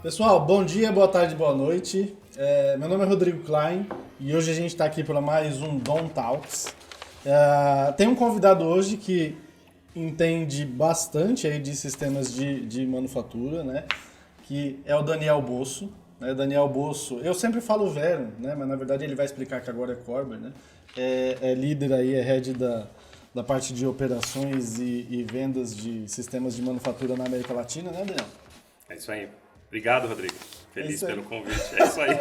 Pessoal, bom dia, boa tarde, boa noite. Meu nome é Rodrigo Klein e hoje a gente está aqui para mais um Dom Talks. Tem um convidado hoje que entende bastante aí de sistemas de manufatura, né? Que é o Daniel Bosso. Né? Daniel Bosso, eu sempre falo Vero, né? Mas na verdade ele vai explicar que agora é Corber, né? É líder aí, é head da parte de operações e vendas de sistemas de manufatura na América Latina, né, Daniel? É isso aí. Obrigado, Rodrigo. Feliz aí. pelo convite. É isso aí.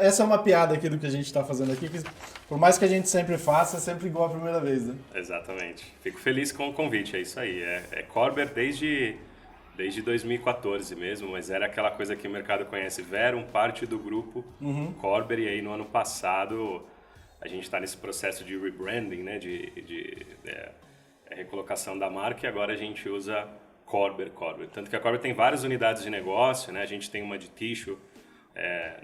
Essa é uma piada aqui do que a gente está fazendo aqui, que por mais que a gente sempre faça, é sempre igual a primeira vez, né? Exatamente. Fico feliz com o convite, é isso aí. É Corber desde 2014 mesmo, mas era aquela coisa que o mercado conhece. Verum, parte do grupo Corber, e aí no ano passado a gente está nesse processo de rebranding, né? de recolocação da marca, e agora a gente usa Corber. Tanto que a Corber tem várias unidades de negócio, né? A gente tem uma de tixo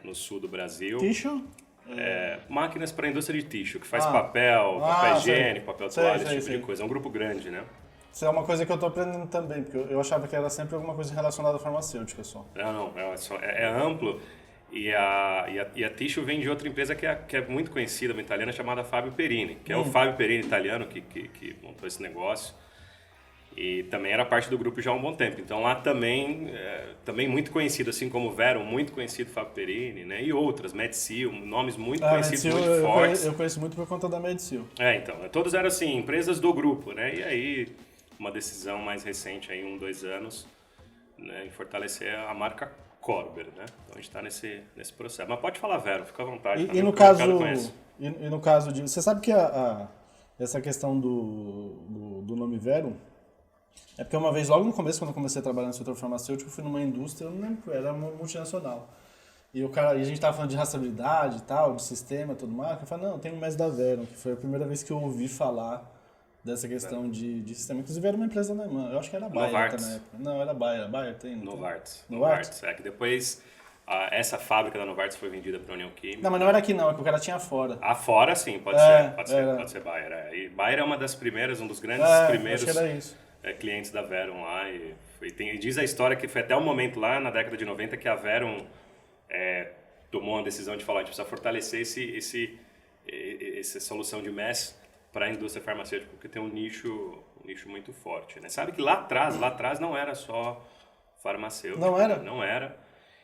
no sul do Brasil. Tixo? Máquinas para a indústria de tixo, que faz papel higiênico, papel toalha, esse tipo de coisa. É um grupo grande, né? Isso é uma coisa que eu estou aprendendo também, porque eu achava que era sempre alguma coisa relacionada à farmacêutica só. Não, é amplo. E a tixo vem de outra empresa que é muito conhecida, uma italiana chamada Fábio Perini, que é o Fábio Perini italiano que montou esse negócio. E também era parte do grupo já há um bom tempo. Então lá também muito conhecido, assim como o Vero, muito conhecido Fábio Perini, né? E outras, Medsil, nomes muito conhecidos, Medsil, muito fortes. Eu conheço muito por conta da Medsil. Então, todos eram assim, empresas do grupo, né? E aí, uma decisão mais recente, aí 2 anos, né? Em fortalecer a marca Corber, né? Então a gente está nesse processo. Mas pode falar, Vero, fica à vontade. E no caso de... Você sabe que essa questão do nome Vero... É porque uma vez, logo no começo, quando eu comecei a trabalhar no setor farmacêutico, eu fui numa indústria, eu não lembro qual era, uma multinacional. E a gente tava falando de rastreabilidade e tal, de sistema, tudo mais. Eu falei, não, tem um MES da Verum, que foi a primeira vez que eu ouvi falar dessa questão de sistema. Inclusive era uma empresa alemã, eu acho que era a Bayer até na época. Não, era a Bayer, tem... Novartis. Novartis? É que depois essa fábrica da Novartis foi vendida para a União Química. Não, mas não era aqui não, é que o cara tinha fora. Fora sim, pode ser Bayer. E Bayer é uma das primeiras, um dos grandes primeiros... Acho que era isso. Clientes da Verum lá e diz a história que foi até o momento lá na década de 90 que a Verum tomou uma decisão de falar, a gente precisa fortalecer essa solução de MES para a indústria farmacêutica, porque tem um nicho muito forte, né? Sabe que lá atrás não era só farmacêutico. Não era? Não era.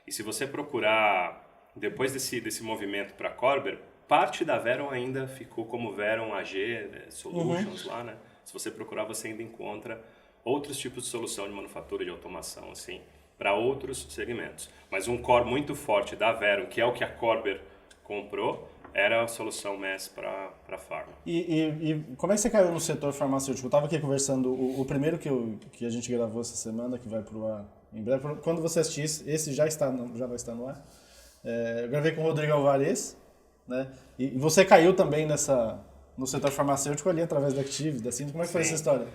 E se você procurar, depois desse movimento para Corber, parte da Verum ainda ficou como Verum AG, né? Solutions lá, né? Se você procurar, você ainda encontra outros tipos de solução de manufatura, de automação, assim, para outros segmentos. Mas um core muito forte da Verum, que é o que a Corber comprou, era a solução MES para farma. E como é que você caiu no setor farmacêutico? Eu estava aqui conversando, o primeiro que a gente gravou essa semana, que vai para o ar em breve, quando você assistir, esse já vai estar no ar. Eu gravei com o Rodrigo Alvarez, né? E você caiu também no setor farmacêutico ali, através da Active, da Cinto. Como é que foi essa história?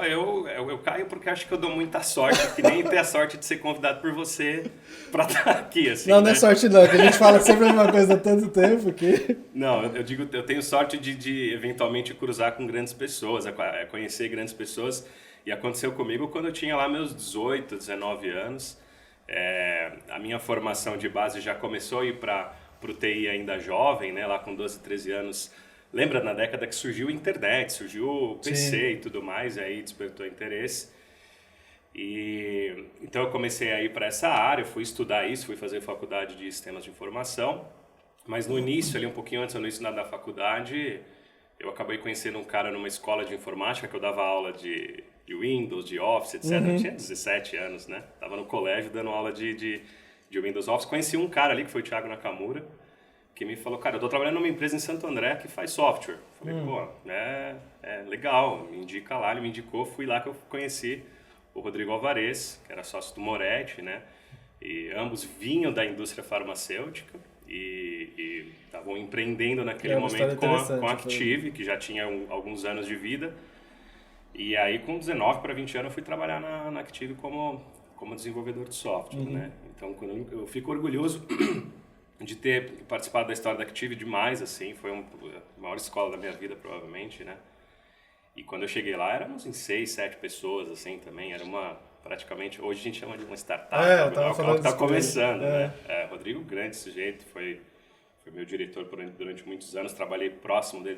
Eu caio porque acho que eu dou muita sorte, que nem ter a sorte de ser convidado por você para estar aqui, assim, não, né? não é sorte não, que a gente fala sempre a mesma coisa há tanto tempo que... Não, eu tenho sorte de eventualmente cruzar com grandes pessoas, conhecer grandes pessoas, e aconteceu comigo quando eu tinha lá meus 18, 19 anos. A minha formação de base já começou a ir para o TI ainda jovem, né? Lá com 12, 13 anos. Lembra na década que surgiu a internet, surgiu o PC Sim. E tudo mais, aí despertou interesse. E então eu comecei a ir para essa área, fui estudar isso, fui fazer faculdade de sistemas de informação. Mas no início, ali um pouquinho antes do início da faculdade, eu acabei conhecendo um cara numa escola de informática que eu dava aula de Windows, de Office, etc. Eu tinha 17 anos, né? Tava no colégio dando aula de Windows Office. Conheci um cara ali, que foi o Thiago Nakamura, que me falou, cara, eu tô trabalhando numa empresa em Santo André que faz software. Falei, pô, legal, me indica lá. Ele me indicou, fui lá que eu conheci o Rodrigo Alvarez, que era sócio do Moretti, né? E ambos vinham da indústria farmacêutica e estavam empreendendo naquele momento com a Active, que já tinha alguns anos de vida. E aí, com 19 para 20 anos, eu fui trabalhar na Active como desenvolvedor de software, né? Então, eu fico orgulhoso de ter participado da história da Active demais, assim. Foi a maior escola da minha vida, provavelmente, né? E quando eu cheguei lá, éramos em 6, 7 pessoas, assim, também. Era praticamente, hoje a gente chama de uma startup. Eu tava falando que tá isso com ele. começando, né? Rodrigo, grande sujeito, foi meu diretor durante muitos anos. Trabalhei próximo dele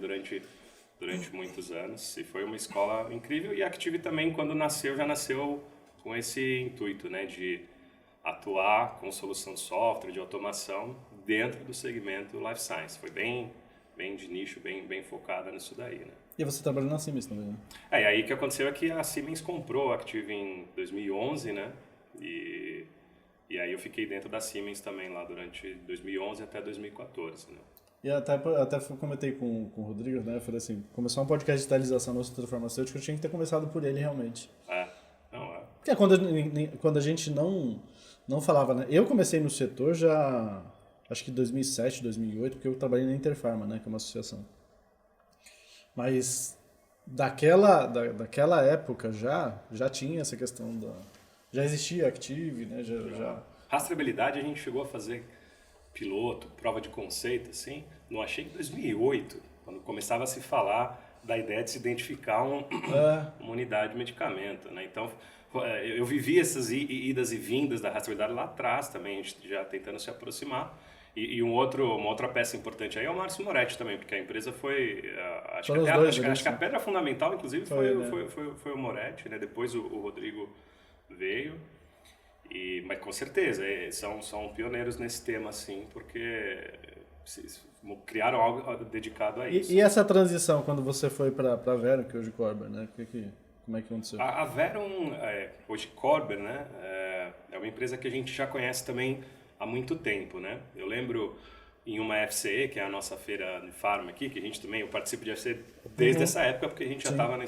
durante muitos anos. E foi uma escola incrível. E a Active também, quando nasceu, já nasceu com esse intuito, né? De atuar com solução de software, de automação, dentro do segmento Life Science. Foi bem de nicho, bem focada nisso daí, né? E você trabalhou na Siemens também, né? E aí o que aconteceu é que a Siemens comprou a Active em 2011, né? E aí eu fiquei dentro da Siemens também lá durante 2011 até 2014, né? E até comentei com o Rodrigo, né? Eu falei assim, começar um podcast de digitalização no setor farmacêutico, eu tinha que ter começado por ele realmente. Porque quando a gente não falava, né? Eu comecei no setor já, acho que 2007, 2008, porque eu trabalhei na Interpharma, né? Que é uma associação. Mas daquela época já tinha essa questão já existia Active, né? Já. Rastreabilidade a gente chegou a fazer piloto, prova de conceito, assim, não achei em 2008, quando começava a se falar da ideia de se identificar uma unidade de medicamento, né? Então, eu vivi essas idas e vindas da rastreabilidade lá atrás também, a gente já tentando se aproximar. E uma outra peça importante aí é o Márcio Moretti também, porque a empresa foi... Acho que a pedra fundamental, inclusive, foi o Moretti, né? Depois o Rodrigo veio. Mas com certeza, são pioneiros nesse tema, assim, porque criaram algo dedicado a isso. E essa transição, quando você foi para a Verum, que hoje é Corber, né? Como é que aconteceu? A Verum, hoje Corber, né? É uma empresa que a gente já conhece também há muito tempo, né? Eu lembro em uma FCE, que é a nossa feira de farma aqui, que eu participo de FCE desde essa época, porque a gente já estava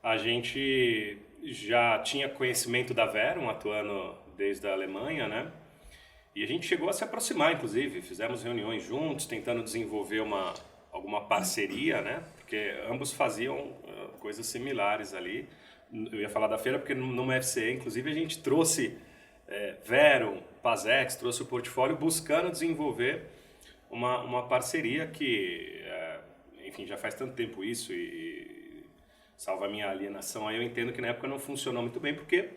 a gente já tinha conhecimento da Verum, atuando desde a Alemanha, né? E a gente chegou a se aproximar, inclusive, fizemos reuniões juntos, tentando desenvolver alguma parceria, né? Porque ambos faziam coisas similares ali. Eu ia falar da feira porque numa FCE, inclusive, a gente trouxe Verum, Pazex, trouxe o portfólio buscando desenvolver uma parceria que, enfim, já faz tanto tempo isso e salva a minha alienação, aí eu entendo que na época não funcionou muito bem porque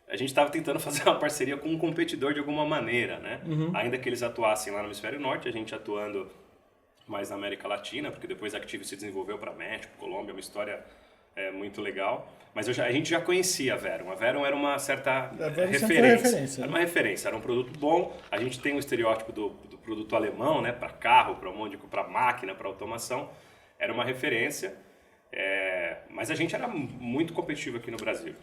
a gente estava tentando fazer uma parceria com um competidor de alguma maneira, né? Ainda que eles atuassem lá no Hemisfério Norte, a gente atuando mais na América Latina, porque depois a Active se desenvolveu para México, Colômbia, uma história muito legal. Mas a gente já conhecia a Verum. A Verum era uma certa referência. Era uma referência, era um produto bom. A gente tem o estereótipo do produto alemão, né? Para carro, para máquina, para automação. Era uma referência. Mas a gente era muito competitivo aqui no Brasil,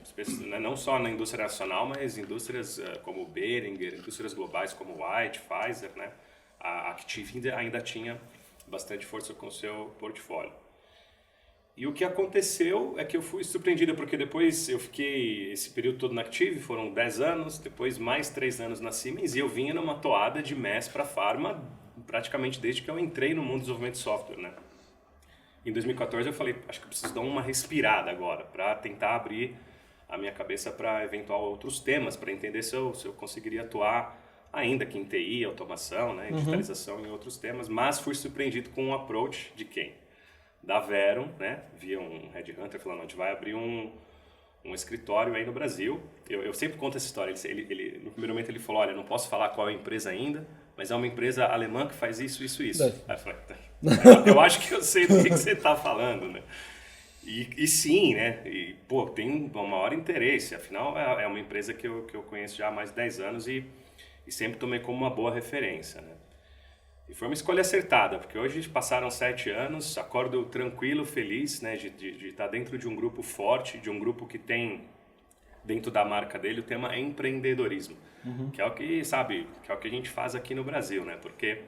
não só na indústria nacional, mas indústrias como Behringer, indústrias globais como White, Pfizer, né? A Active ainda tinha bastante força com o seu portfólio. E o que aconteceu é que eu fui surpreendido, porque depois eu fiquei esse período todo na Active, foram 10 anos, depois mais 3 anos na Siemens, e eu vinha numa toada de MES para Pharma praticamente desde que eu entrei no mundo do desenvolvimento de software, né? Em 2014 eu falei, acho que eu preciso dar uma respirada agora, para tentar abrir a minha cabeça para eventual outros temas, para entender se eu conseguiria atuar ainda que em TI, automação, né, digitalização e outros temas, mas fui surpreendido com um approach de quem? Da Verum, né, via um headhunter falando, a gente vai abrir um escritório aí no Brasil. Eu sempre conto essa história, ele no primeiro momento ele falou, olha, não posso falar qual é a empresa ainda, mas é uma empresa alemã que faz isso. Aí eu falei, eu acho que eu sei do que você está falando, né? E sim, né? E, tem um maior interesse. Afinal, é uma empresa que eu conheço já há mais de 10 anos e sempre tomei como uma boa referência, né? E foi uma escolha acertada, porque hoje passaram 7 anos, acordo tranquilo, feliz, né? De estar dentro de um grupo forte, de um grupo que tem dentro da marca dele o tema empreendedorismo, que é o que, que é o que a gente faz aqui no Brasil, né? Porque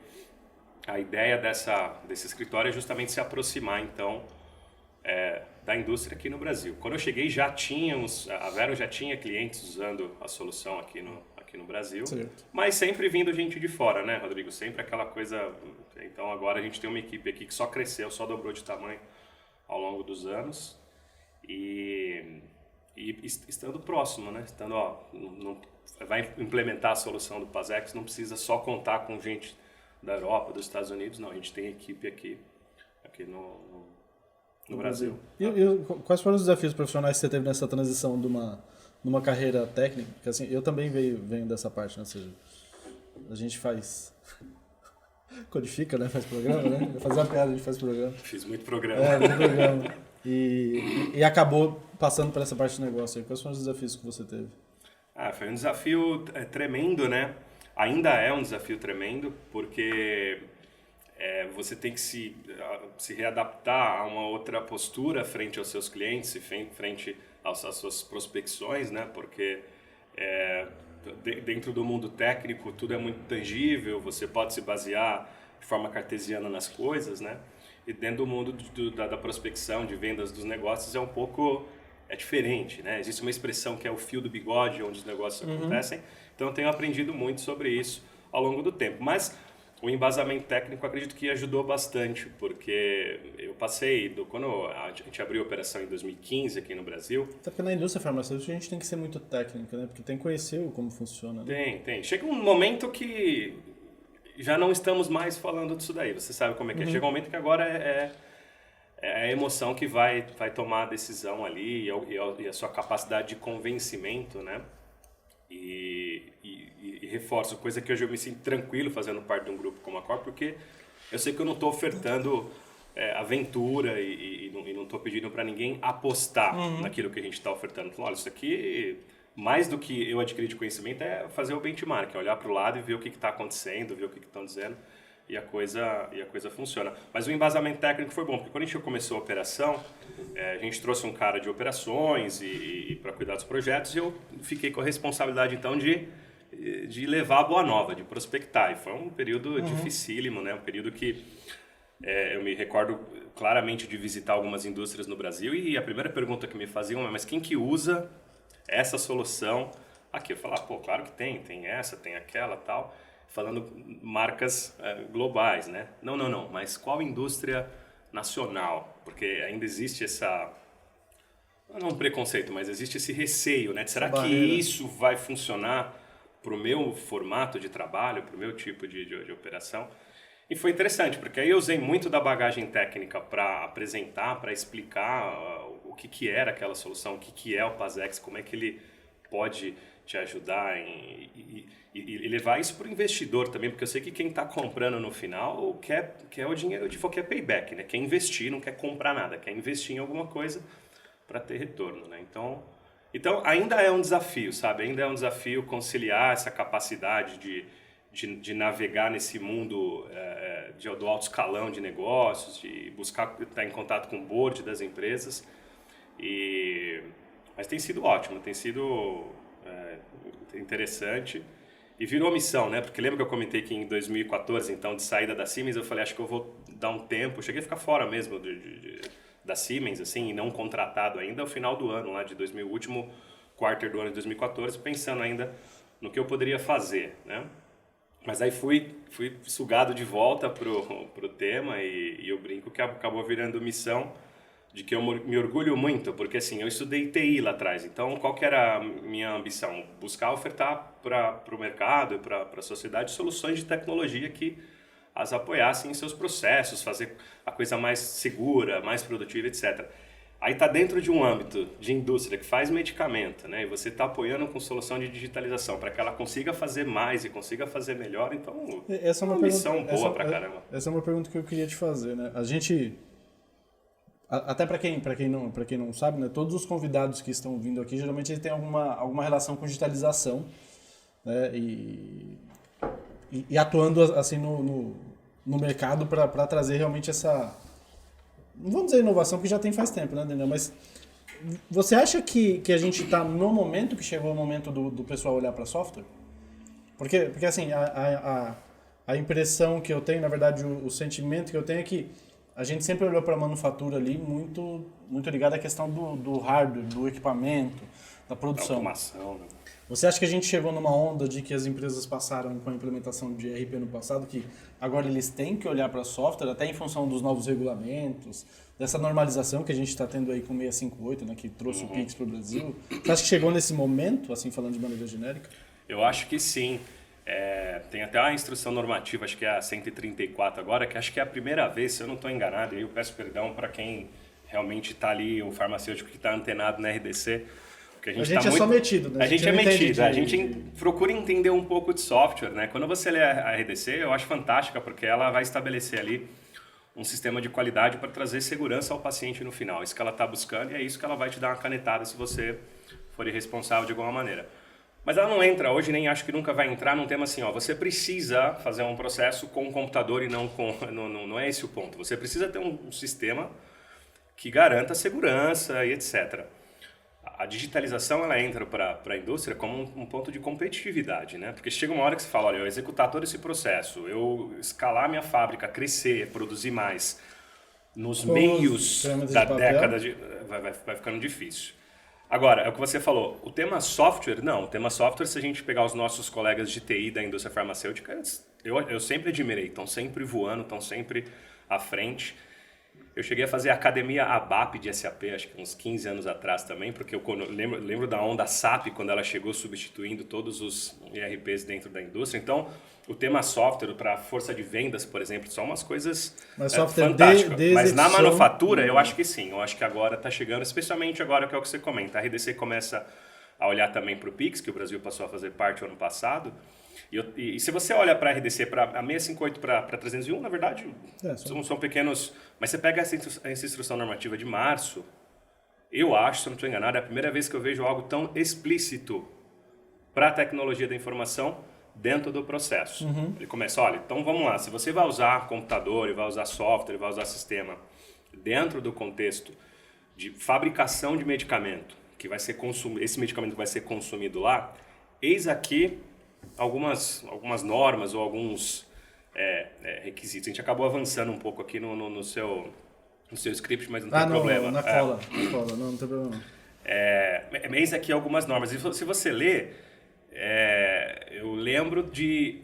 a ideia desse escritório é justamente se aproximar, então, da indústria aqui no Brasil. Quando eu cheguei, a Verum já tinha clientes usando a solução aqui no Brasil, certo. Mas sempre vindo gente de fora, né, Rodrigo? Sempre aquela coisa... Então, agora a gente tem uma equipe aqui que só cresceu, só dobrou de tamanho ao longo dos anos. e estando próximo, né? Estando, vai implementar a solução do PASEX, não precisa só contar com gente da Europa, dos Estados Unidos, não, a gente tem equipe aqui no Brasil. Quais foram os desafios profissionais que você teve nessa transição de uma carreira técnica? Porque assim, eu também venho dessa parte, né? Ou seja, a gente faz... codifica, né? Faz programa, né? Fazer uma piada, a gente faz programa. Fiz muito programa. Muito programa. E acabou passando por essa parte do negócio. Quais foram os desafios que você teve? Foi um desafio tremendo, né? Ainda é um desafio tremendo, porque você tem que se readaptar a uma outra postura frente aos seus clientes, frente às suas prospecções, né? Porque dentro do mundo técnico tudo é muito tangível, você pode se basear de forma cartesiana nas coisas, né? E dentro do mundo da prospecção, de vendas dos negócios é diferente, né? Existe uma expressão que é o fio do bigode, onde os negócios acontecem. Então eu tenho aprendido muito sobre isso ao longo do tempo. Mas o embasamento técnico acredito que ajudou bastante, porque eu passei, quando a gente abriu a operação em 2015 aqui no Brasil... Até porque na indústria farmacêutica a gente tem que ser muito técnico, né? Porque tem que conhecer como funciona. Né? Tem. Chega um momento que já não estamos mais falando disso daí, você sabe como é que é. Chega um momento que agora é a emoção que vai tomar a decisão ali e a sua capacidade de convencimento, né? E reforço, coisa que hoje eu me sinto tranquilo fazendo parte de um grupo como a Corp, porque eu sei que eu não estou ofertando aventura e não estou pedindo para ninguém apostar naquilo que a gente está ofertando. Então, olha, isso aqui, mais do que eu adquirir de conhecimento, é fazer o benchmark, olhar para o lado e ver o que está acontecendo, ver o que estão dizendo, e a coisa funciona. Mas o embasamento técnico foi bom, porque quando a gente começou a operação, a gente trouxe um cara de operações e para cuidar dos projetos, e eu fiquei com a responsabilidade, então, de levar a boa nova, de prospectar. E foi um período dificílimo, né? Um período que eu me recordo claramente de visitar algumas indústrias no Brasil, e a primeira pergunta que me faziam é: mas quem que usa essa solução aqui? Eu falava, claro que tem essa, tem aquela, tal, falando marcas globais, né? Não, mas qual indústria nacional? Porque ainda existe não um preconceito, mas existe esse receio, né? Será que isso vai funcionar para o meu formato de trabalho, para o meu tipo de operação? E foi interessante, porque aí eu usei muito da bagagem técnica para apresentar, para explicar o que era aquela solução, o que é o PASEX, como é que ele pode te ajudar e levar isso para o investidor também, porque eu sei que quem está comprando no final quer o dinheiro quer payback, né? Quer investir, não quer comprar nada, quer investir em alguma coisa para ter retorno, né? Então ainda é um desafio, sabe? Ainda é um desafio conciliar essa capacidade de navegar nesse mundo do alto escalão de negócios, de buscar estar em contato com o board das empresas. Mas tem sido ótimo, tem sido interessante. E virou missão, né? Porque lembra que eu comentei que em 2014, então, de saída da Siemens, eu falei, acho que eu vou dar um tempo. Cheguei a ficar fora mesmo da Siemens, assim, e não contratado ainda, ao final do ano, lá de último quarter do ano de 2014, pensando ainda no que eu poderia fazer, né? Mas aí fui sugado de volta pro tema e eu brinco que acabou virando missão, de que eu me orgulho muito, porque assim, eu estudei TI lá atrás, então qual que era a minha ambição? Buscar ofertar para o mercado e para a sociedade soluções de tecnologia que as apoiassem em seus processos, fazer a coisa mais segura, mais produtiva, etc. Aí está dentro de um âmbito de indústria que faz medicamento, né? E você está apoiando com solução de digitalização para que ela consiga fazer mais e consiga fazer melhor, então essa é uma missão boa pra caramba. Essa é uma pergunta que eu queria te fazer, né? A gente... Até para quem não sabe, né, todos os convidados que estão vindo aqui, geralmente eles têm alguma relação com digitalização, né, e atuando assim no mercado para trazer realmente essa... Não vamos dizer inovação, porque já tem faz tempo, né, Daniel? Mas você acha que a gente está no momento que chegou o momento do pessoal olhar para software? Porque assim, a impressão que eu tenho, na verdade, o sentimento que eu tenho é que a gente sempre olhou para a manufatura ali muito ligada à questão do hardware, do equipamento, da produção. Da automação, né? Você acha que a gente chegou numa onda de que as empresas passaram com a implementação de ERP no passado, que agora eles têm que olhar para software, até em função dos novos regulamentos, dessa normalização que a gente está tendo aí com o 658, né, que trouxe o Pix para o Brasil. Você acha que chegou nesse momento, assim, falando de maneira genérica? Eu acho que sim. Tem até uma instrução normativa, acho que é a 134 agora, que acho que é a primeira vez, se eu não estou enganado, e aí eu peço perdão para quem realmente está ali, o farmacêutico que está antenado na RDC. Porque a gente é só metido, né? A gente é metido, a gente procura entender um pouco de software, né? Quando você lê a RDC, eu acho fantástica, porque ela vai estabelecer ali um sistema de qualidade para trazer segurança ao paciente no final. Isso que ela está buscando e é isso que ela vai te dar uma canetada se você for irresponsável de alguma maneira. Mas ela não entra hoje, nem acho que nunca vai entrar num tema assim, ó, você precisa fazer um processo com um computador e não com... Não é esse o ponto. Você precisa ter um sistema que garanta segurança e etc. A digitalização ela entra para a indústria como um ponto de competitividade, né? Porque chega uma hora que você fala, olha, eu executar todo esse processo, eu escalar minha fábrica, crescer, produzir mais, nos meios da década, vai ficando difícil. Agora, é o que você falou, o tema software, não, o tema software, se a gente pegar os nossos colegas de TI da indústria farmacêutica, eu sempre admirei, estão sempre voando, estão sempre à frente. Eu cheguei a fazer a academia ABAP de SAP, acho que uns 15 anos atrás também, porque eu lembro da onda SAP, quando ela chegou substituindo todos os ERPs dentro da indústria. Então, o tema software para força de vendas, por exemplo, são umas coisas fantásticas. Mas na manufatura, eu acho que sim. Eu acho que agora está chegando, especialmente agora que é o que você comenta. A RDC começa a olhar também para o Pix, que o Brasil passou a fazer parte o ano passado. E se você olha para a RDC, para a 658, para 301, na verdade, são pequenos... Mas você pega essa instrução normativa de março, eu acho, se eu não estou enganado, é a primeira vez que eu vejo algo tão explícito para a tecnologia da informação dentro do processo. Ele começa, olha, então vamos lá, se você vai usar computador, e vai usar software, e vai usar sistema dentro do contexto de fabricação de medicamento, que vai ser esse medicamento vai ser consumido lá, eis aqui algumas normas ou alguns requisitos. A gente acabou avançando um pouco aqui no seu script, mas não tem problema. Na cola, não tem problema. Eis aqui algumas normas. E se você ler, eu lembro de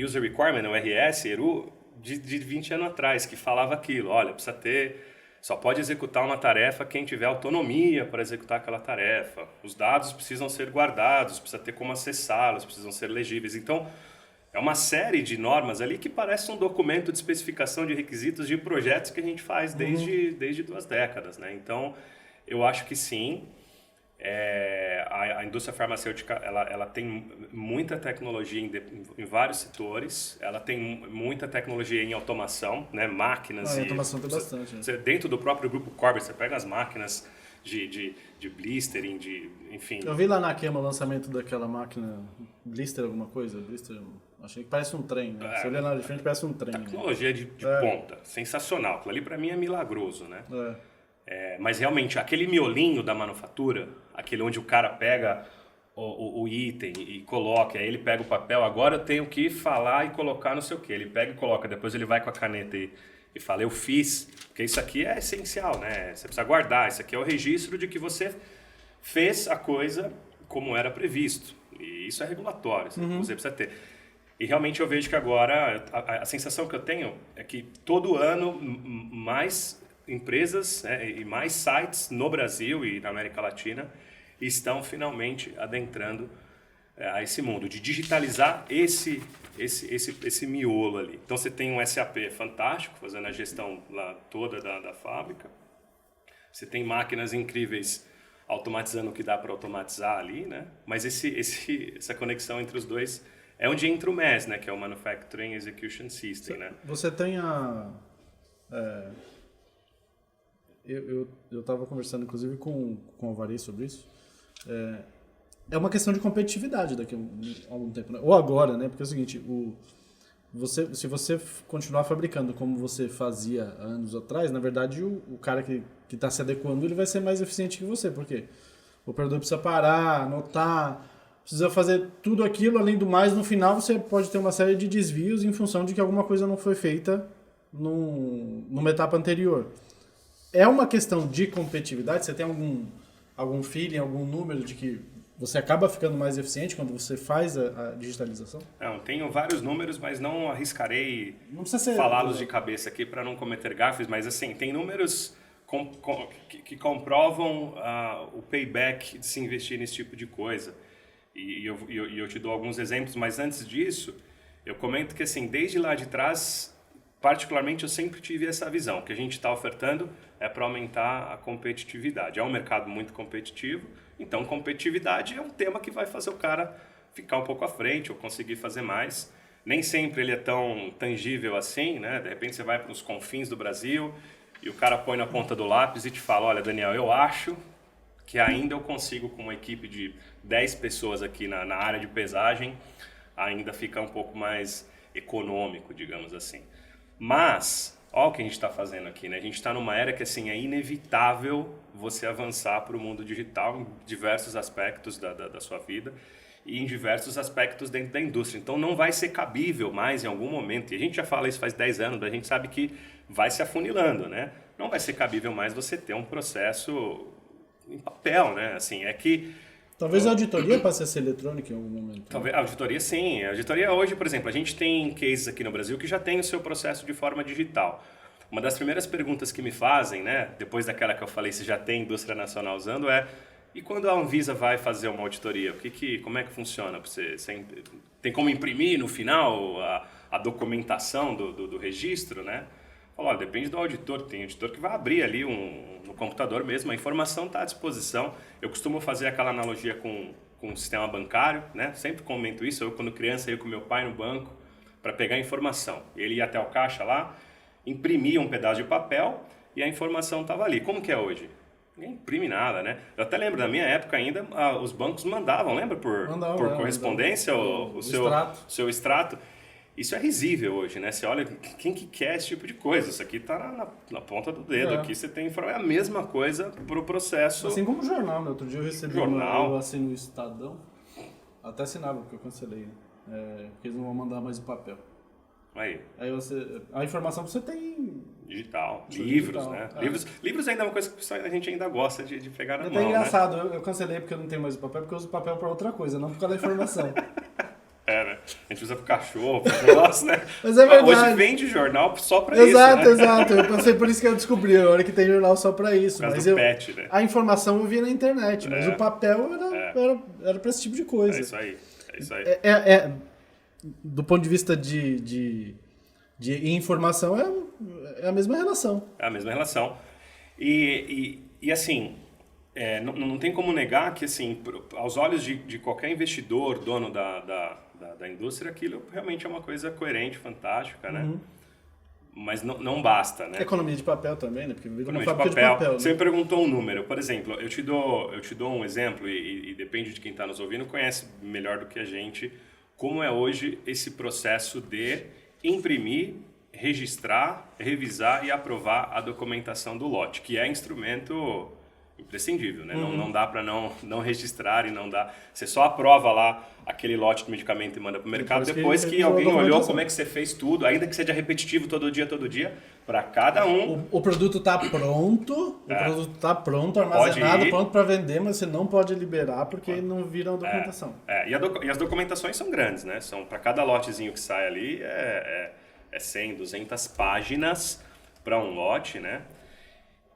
User Requirement, o RS, ERU, de 20 anos atrás, que falava aquilo. Olha, precisa ter... Só pode executar uma tarefa quem tiver autonomia para executar aquela tarefa. Os dados precisam ser guardados, precisa ter como acessá-los, precisam ser legíveis. Então, é uma série de normas ali que parece um documento de especificação de requisitos de projetos que a gente faz desde 2 décadas, né? Então, eu acho que sim. A indústria farmacêutica ela tem muita tecnologia em vários setores, ela tem muita tecnologia em automação, né? Máquinas. Automação tem bastante. Né? Dentro do próprio grupo Corby, você pega as máquinas de blistering, enfim. Eu vi lá na Kema o lançamento daquela máquina blister alguma coisa, blister, achei que parece um trem, né? Você olha lá de frente parece um trem. Tecnologia de ponta, sensacional. Aquilo ali para mim é milagroso, né? Mas realmente, aquele miolinho da manufatura, aquele onde o cara pega o item e coloca, aí ele pega o papel, agora eu tenho que falar e colocar não sei o que. Ele pega e coloca, depois ele vai com a caneta e fala, eu fiz, porque isso aqui é essencial, né? Você precisa guardar, isso aqui é o registro de que você fez a coisa como era previsto. E isso é regulatório, você precisa ter. E realmente eu vejo que agora, a sensação que eu tenho é que todo ano mais empresas e mais sites no Brasil e na América Latina estão finalmente adentrando a esse mundo de digitalizar esse miolo ali. Então você tem um SAP fantástico fazendo a gestão lá toda da fábrica. Você tem máquinas incríveis automatizando o que dá para automatizar ali, né? Mas essa conexão entre os dois é onde entra o MES, né? Que é o Manufacturing Execution System, né? Você tem Eu estava conversando, inclusive, com o Alvarez sobre isso. É uma questão de competitividade daqui a algum tempo, né? Ou agora, né? Porque é o seguinte, se você continuar fabricando como você fazia anos atrás, na verdade, o cara que está se adequando, ele vai ser mais eficiente que você. Por quê? O operador precisa parar, anotar, precisa fazer tudo aquilo. Além do mais, no final, você pode ter uma série de desvios em função de que alguma coisa não foi feita numa etapa anterior. É uma questão de competitividade? Você tem algum feeling, algum número de que você acaba ficando mais eficiente quando você faz a digitalização? Não, tenho vários números, mas não arriscarei falá-los de cabeça aqui para não cometer gafes, mas assim, tem números que comprovam o payback de se investir nesse tipo de coisa. E eu te dou alguns exemplos, mas antes disso, eu comento que assim, desde lá de trás, particularmente eu sempre tive essa visão, que a gente está ofertando é para aumentar a competitividade. É um mercado muito competitivo, então competitividade é um tema que vai fazer o cara ficar um pouco à frente ou conseguir fazer mais. Nem sempre ele é tão tangível assim, né? De repente você vai para os confins do Brasil e o cara põe na ponta do lápis e te fala, olha Daniel, eu acho que ainda eu consigo com uma equipe de 10 pessoas aqui na área de pesagem, ainda fica um pouco mais econômico, digamos assim. Mas, olha o que a gente está fazendo aqui, né? A gente está numa era que assim, é inevitável você avançar para o mundo digital em diversos aspectos da sua vida e em diversos aspectos dentro da indústria. Então não vai ser cabível mais em algum momento, e a gente já fala isso faz 10 anos, a gente sabe que vai se afunilando, né? Não vai ser cabível mais você ter um processo em papel, né? Assim, é que... Talvez a auditoria passe a ser eletrônica em algum momento. Talvez, a auditoria sim. A auditoria hoje, por exemplo, a gente tem cases aqui no Brasil que já tem o seu processo de forma digital. Uma das primeiras perguntas que me fazem, né, depois daquela que eu falei se já tem indústria nacional usando, é: e quando a Anvisa vai fazer uma auditoria, como é que funciona? Você tem como imprimir no final a documentação do registro, né? Fala, olha, depende do auditor. Tem auditor que vai abrir ali no computador mesmo, a informação está à disposição. Eu costumo fazer aquela analogia com o sistema bancário, né? Sempre comento isso. Eu, quando criança, ia com meu pai no banco para pegar informação. Ele ia até o caixa lá, imprimia um pedaço de papel e a informação estava ali. Como que é hoje? Ninguém imprime nada, né? Eu até lembro, na minha época ainda, os bancos mandavam, lembra? Por correspondência, o seu extrato. Isso é risível hoje, né? Você olha, quem que quer esse tipo de coisa? Isso aqui está na ponta do dedo. Aqui você tem informação. É a mesma coisa para o processo. Assim como o jornal, né? Outro dia eu recebi eu assino o Estadão. Até assinava, porque eu cancelei. Porque eles não vão mandar mais o papel. Aí a informação você tem... Digital. Livros, digital, né? Livros ainda é uma coisa que a gente ainda gosta de pegar na mão, É engraçado. Né? Eu cancelei porque eu não tenho mais o papel, porque eu uso o papel para outra coisa, não por causa da informação. Né? A gente usa pro cachorro, pro negócio, né? Mas é verdade. Hoje vende jornal só pra isso, né? Exato. Eu pensei por isso que eu descobri agora que tem jornal só pra isso. Por causa do pet, né? A informação eu via na internet, mas o papel era pra esse tipo de coisa. É isso aí. Do ponto de vista de informação, é a mesma relação. É a mesma relação. E assim... não tem como negar que, assim, aos olhos de qualquer investidor, dono da indústria, aquilo realmente é uma coisa coerente, fantástica, né? Uhum. Mas não basta, né? Economia de papel também, né? Porque vira uma fábrica de papel. Né? Você me perguntou um número. Por exemplo, eu te dou um exemplo e depende de quem está nos ouvindo, conhece melhor do que a gente como é hoje esse processo de imprimir, registrar, revisar e aprovar a documentação do lote, que é instrumento... imprescindível, né? Não dá para não registrar e não dá... Você só aprova lá aquele lote de medicamento e manda para o mercado depois que alguém olhou como é que você fez tudo, ainda que seja repetitivo todo dia, para cada um. O produto está pronto, armazenado, pronto para vender, mas você não pode liberar porque não viram a documentação. E as documentações são grandes, né? São para cada lotezinho que sai ali, 100, 200 páginas para um lote, né?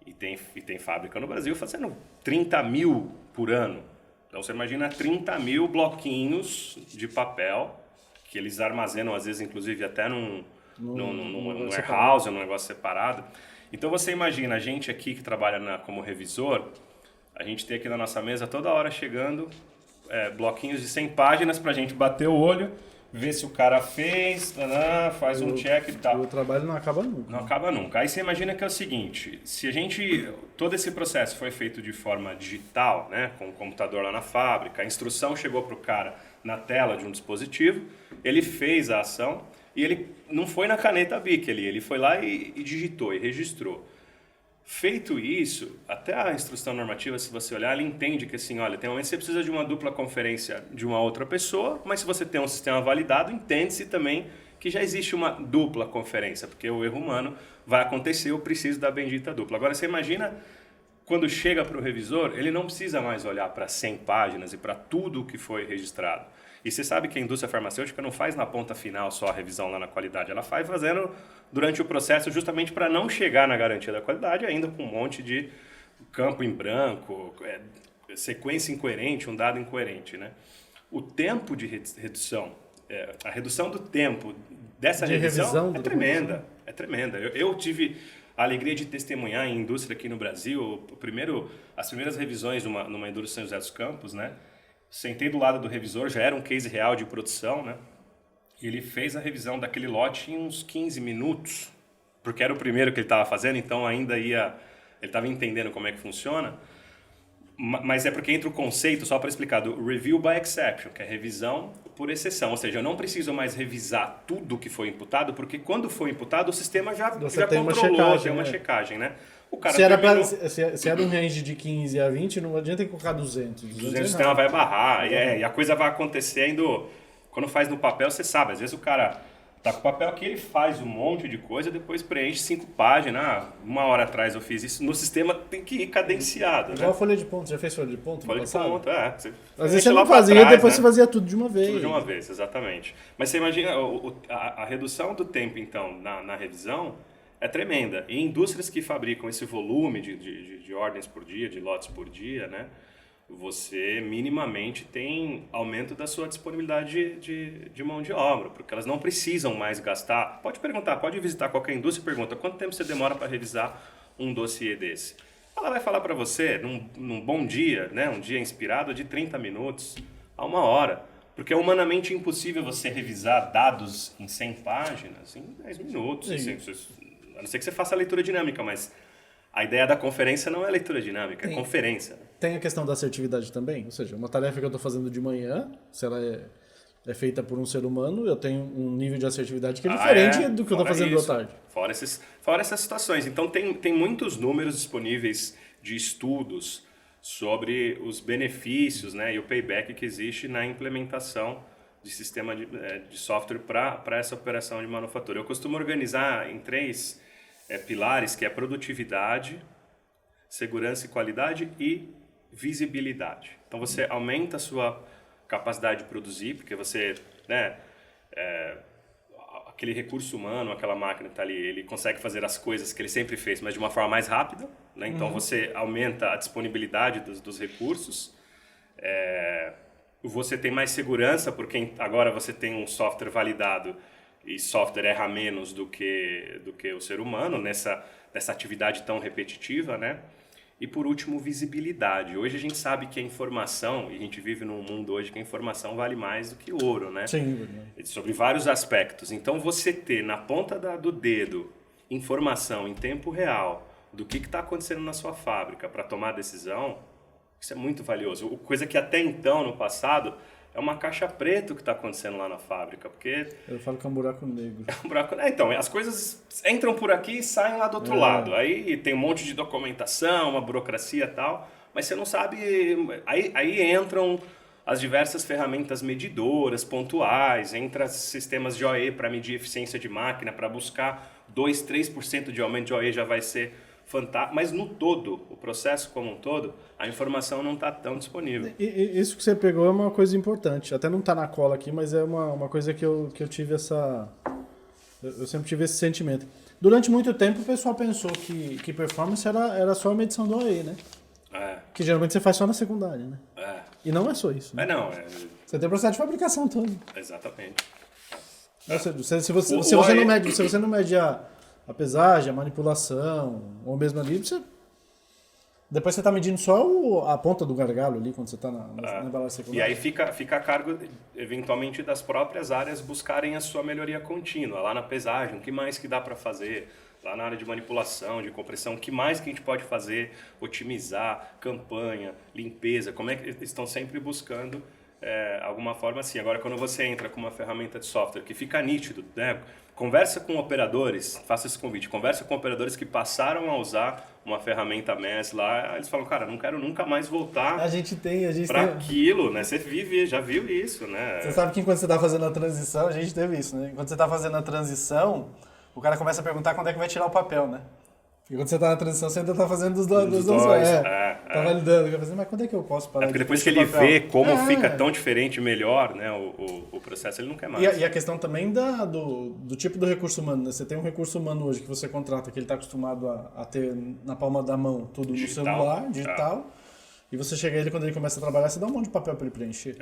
E tem fábrica no Brasil fazendo 30 mil por ano. Então você imagina 30 mil bloquinhos de papel que eles armazenam, às vezes, inclusive, até num warehouse, num negócio separado. Então você imagina, a gente aqui que trabalha como revisor, a gente tem aqui na nossa mesa toda hora chegando bloquinhos de 100 páginas para a gente bater o olho, ver se o cara fez, faz um check e tal. O trabalho não acaba nunca. Não acaba nunca. Aí você imagina que é o seguinte, se todo esse processo foi feito de forma digital, né, com o computador lá na fábrica, a instrução chegou para o cara na tela de um dispositivo, ele fez a ação e ele não foi na caneta Bic, ele foi lá e digitou e registrou. Feito isso, até a instrução normativa, se você olhar, ela entende que assim, olha, tem um momento que você precisa de uma dupla conferência de uma outra pessoa, mas se você tem um sistema validado, entende-se também que já existe uma dupla conferência, porque o erro humano vai acontecer, eu preciso da bendita dupla. Agora, você imagina quando chega para o revisor, ele não precisa mais olhar para 100 páginas e para tudo o que foi registrado. E você sabe que a indústria farmacêutica não faz na ponta final só a revisão lá na qualidade, ela faz fazendo durante o processo justamente para não chegar na garantia da qualidade ainda com um monte de campo em branco, sequência incoerente, um dado incoerente, né? O tempo de redução, a redução do tempo dessa revisão é tremenda, é tremenda. Eu tive a alegria de testemunhar em indústria aqui no Brasil, as primeiras revisões numa indústria São José dos Campos, né? Sentei do lado do revisor, já era um case real de produção, né? E ele fez a revisão daquele lote em uns 15 minutos, porque era o primeiro que ele estava fazendo, então ainda ele estava entendendo como é que funciona. Mas é porque entra o conceito, só para explicar, do review by exception, que é revisão por exceção. Ou seja, eu não preciso mais revisar tudo que foi imputado, porque quando foi imputado, o sistema já controlou, tem uma checagem, né? O cara se era um range de 15 a 20, não adianta colocar 200. 200 o sistema vai barrar, e a coisa vai acontecendo. Quando faz no papel, você sabe, às vezes o cara tá com o papel aqui, ele faz um monte de coisa, depois preenche 5 páginas. Uma hora atrás eu fiz isso. No sistema tem que ir cadenciado, igual a folha de ponto. Já fez folha de ponto? Folha de ponto, Às vezes você não fazia, depois você fazia tudo de uma vez. Tudo de uma vez, exatamente. Mas você imagina, a redução do tempo, então, na revisão é tremenda. E indústrias que fabricam esse volume de ordens por dia, de lotes por dia, né? Você minimamente tem aumento da sua disponibilidade de mão de obra, porque elas não precisam mais gastar. Pode perguntar, pode visitar qualquer indústria e pergunta quanto tempo você demora para revisar um dossiê desse. Ela vai falar para você, num bom dia, né, um dia inspirado, de 30 minutos a 1 hora. Porque é humanamente impossível você revisar dados em 100 páginas em 10 minutos. Assim, a não ser que você faça a leitura dinâmica, mas a ideia da conferência não é leitura dinâmica, é conferência. Tem a questão da assertividade também, ou seja, uma tarefa que eu estou fazendo de manhã, se ela é feita por um ser humano, eu tenho um nível de assertividade que é diferente do que eu estou fazendo à tarde. Fora essas situações. Então, tem muitos números disponíveis de estudos sobre os benefícios, né, e o payback que existe na implementação de sistema de software para essa operação de manufatura. Eu costumo organizar em 3 pilares, que é produtividade, segurança e qualidade e visibilidade. Então você aumenta a sua capacidade de produzir, porque você, né, aquele recurso humano, aquela máquina que está ali, ele consegue fazer as coisas que ele sempre fez, mas de uma forma mais rápida, né? Então você aumenta a disponibilidade dos recursos, você tem mais segurança, porque agora você tem um software validado e software erra menos do que o ser humano nessa atividade tão repetitiva, né? E por último, visibilidade. Hoje a gente sabe que a informação, e a gente vive num mundo hoje que a informação vale mais do que ouro, né? Sim. Sobre vários aspectos. Então você ter na ponta do dedo informação em tempo real do que está acontecendo na sua fábrica para tomar decisão, isso é muito valioso. Coisa que até então, no passado, é uma caixa preta que está acontecendo lá na fábrica, porque... Eu falo que é um buraco negro. É um buraco... Então, as coisas entram por aqui e saem lá do outro lado. Aí tem um monte de documentação, uma burocracia e tal, mas você não sabe... Aí entram as diversas ferramentas medidoras, pontuais, entra sistemas de OE para medir eficiência de máquina, para buscar 2, 3% de aumento de OE já vai ser fantástico, mas no todo, o processo como um todo, a informação não está tão disponível. E isso que você pegou é uma coisa importante. Até não está na cola aqui, mas é uma coisa que eu tive eu sempre tive esse sentimento. Durante muito tempo o pessoal pensou que performance era só a medição do OE, né? Que geralmente você faz só na secundária, né? E não é só isso. Né? Você tem o processo de fabricação todo. Exatamente. Se você não mede a pesagem, a manipulação, ou mesmo ali, depois você está medindo só a ponta do gargalo ali, quando você está na embalagem secundária. E aí fica a cargo, eventualmente, das próprias áreas buscarem a sua melhoria contínua, lá na pesagem, o que mais que dá para fazer, lá na área de manipulação, de compressão, o que mais que a gente pode fazer, otimizar, campanha, limpeza, como é que estão sempre buscando alguma forma assim. Agora, quando você entra com uma ferramenta de software que fica nítido, né? Conversa com operadores, faça esse convite, conversa com operadores que passaram a usar uma ferramenta MES lá, eles falam, cara, não quero nunca mais voltar para aquilo, né? Você já viu isso, né? Você sabe que quando você está fazendo a transição, a gente teve isso, né? Quando você está fazendo a transição, o cara começa a perguntar quando é que vai tirar o papel, né? E quando você tá na transição, você ainda tá fazendo dos dois. Tá validando. Mas quando é que eu posso parar? Porque depois que ele vê como fica tão diferente, melhor, né, o processo, ele não quer mais. E a questão também do tipo do recurso humano, né? Você tem um recurso humano hoje que você contrata, que ele tá acostumado a ter na palma da mão tudo Digital, no celular, digital, e você chega ele quando ele começa a trabalhar, você dá um monte de papel para ele preencher.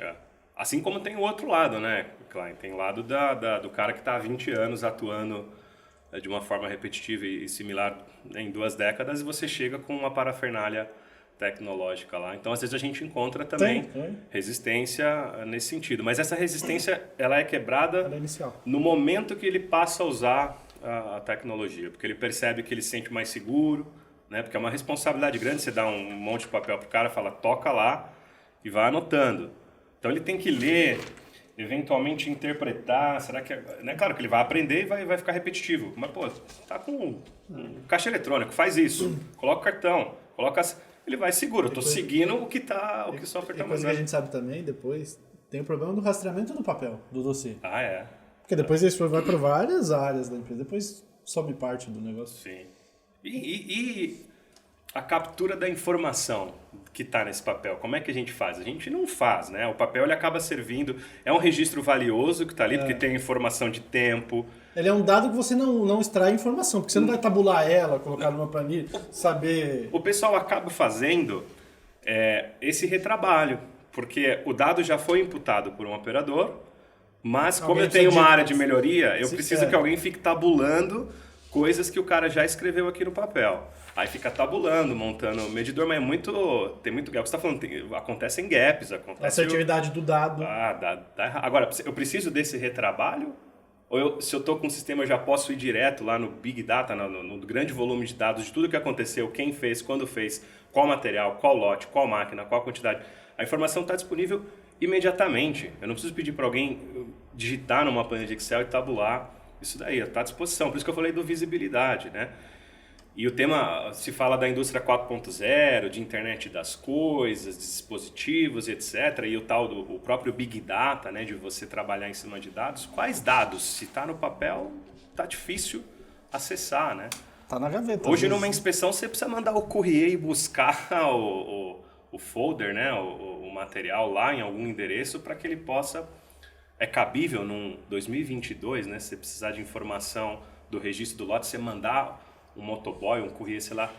Assim como tem o outro lado, né, Klein? Tem o lado do cara que está há 20 anos atuando de uma forma repetitiva e similar em 2 décadas, e você chega com uma parafernália tecnológica lá. Então, às vezes, a gente encontra também resistência nesse sentido. Mas essa resistência, ela é quebrada no momento que ele passa a usar a tecnologia, porque ele percebe que ele se sente mais seguro, né? Porque é uma responsabilidade grande você dar um monte de papel para o cara, fala, toca lá e vai anotando. Então, ele tem que ler, eventualmente interpretar, será que... Né? Claro que ele vai aprender e vai ficar repetitivo. Mas, pô, tá com um caixa eletrônico, faz isso, coloca o cartão, coloca... Ele vai seguro, eu tô seguindo o que o software tá mandando. Coisa que a gente sabe também, depois, tem o problema do rastreamento do papel, do dossiê. É. Porque depois isso vai para várias áreas da empresa, depois some parte do negócio. Sim. E a captura da informação que está nesse papel, como é que a gente faz? A gente não faz, né? O papel ele acaba servindo, é um registro valioso que está ali, porque tem informação de tempo. Ele é um dado que você não extrai informação, porque você não vai tabular ela, colocar numa planilha, saber... O pessoal acaba fazendo esse retrabalho, porque o dado já foi imputado por um operador, mas como eu tenho uma área de melhoria, eu preciso que alguém fique tabulando coisas que o cara já escreveu aqui no papel. Aí fica tabulando, montando o medidor, mas tem muito gap. Você está falando, acontecem gaps, acontece... A assertividade do dado. Dá errado. Agora, eu preciso desse retrabalho? Ou se eu estou com um sistema, eu já posso ir direto lá no Big Data, no grande volume de dados de tudo que aconteceu, quem fez, quando fez, qual material, qual lote, qual máquina, qual quantidade. A informação está disponível imediatamente. Eu não preciso pedir para alguém digitar numa planilha de Excel e tabular. Isso daí está à disposição. Por isso que eu falei do visibilidade, né? E o tema se fala da indústria 4.0, de internet das coisas, de dispositivos, etc. E o tal o próprio Big Data, né, de você trabalhar em cima de dados. Quais dados? Se está no papel, está difícil acessar, né? Está na gaveta. Hoje, numa inspeção, você precisa mandar o courier e buscar o folder, né, o material lá em algum endereço para que ele possa... É cabível num 2022, né, se você precisar de informação do registro do lote, você mandar um motoboy, um courier, sei lá,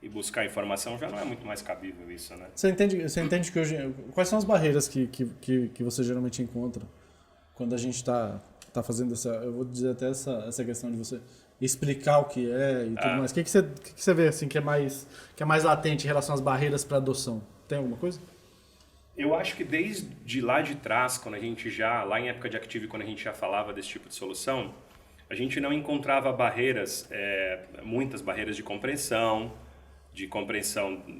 e buscar informação, já não é muito mais cabível isso, né? Você entende que hoje... Quais são as barreiras que você geralmente encontra quando a gente está fazendo essa... Eu vou dizer até essa questão de você explicar o que é e tudo mais. O que você vê assim, que é mais latente em relação às barreiras para adoção? Tem alguma coisa? Eu acho que desde lá de trás, quando a gente lá em época de Active, quando a gente já falava desse tipo de solução, a gente não encontrava barreiras, muitas barreiras de compreensão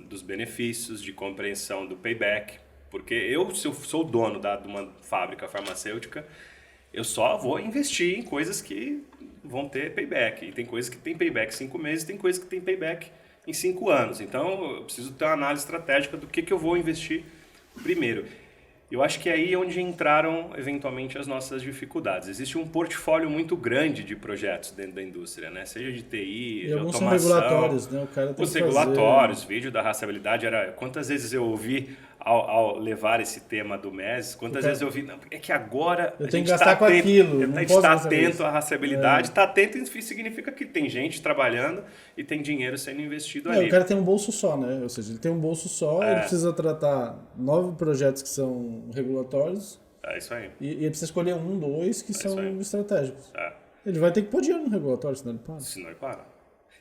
dos benefícios, de compreensão do payback, porque se eu sou dono de uma fábrica farmacêutica, eu só vou investir em coisas que vão ter payback, e tem coisas que tem payback em 5 meses, tem coisas que tem payback em 5 anos, então eu preciso ter uma análise estratégica do que eu vou investir primeiro. Eu acho que é aí onde entraram, eventualmente, as nossas dificuldades. Existe um portfólio muito grande de projetos dentro da indústria, né? Seja de TI, de automação... são regulatórios, né? O cara tem os regulatórios, vídeo da rastreabilidade. Quantas vezes eu ouvi, ao levar esse tema do MES, vezes eu ouvi... Não, é que agora eu tenho que gastar com aquilo. A gente está atento à rastreabilidade. Está atento significa que tem gente trabalhando e tem dinheiro sendo investido ali. O cara tem um bolso só, né? Ou seja, ele tem um bolso só, ele precisa tratar 9 projetos que são regulatórios. É isso aí. E ele precisa escolher 1, 2 que são estratégicos. É. Ele vai ter que pôr dinheiro no regulatório, senão ele para. Senão ele para.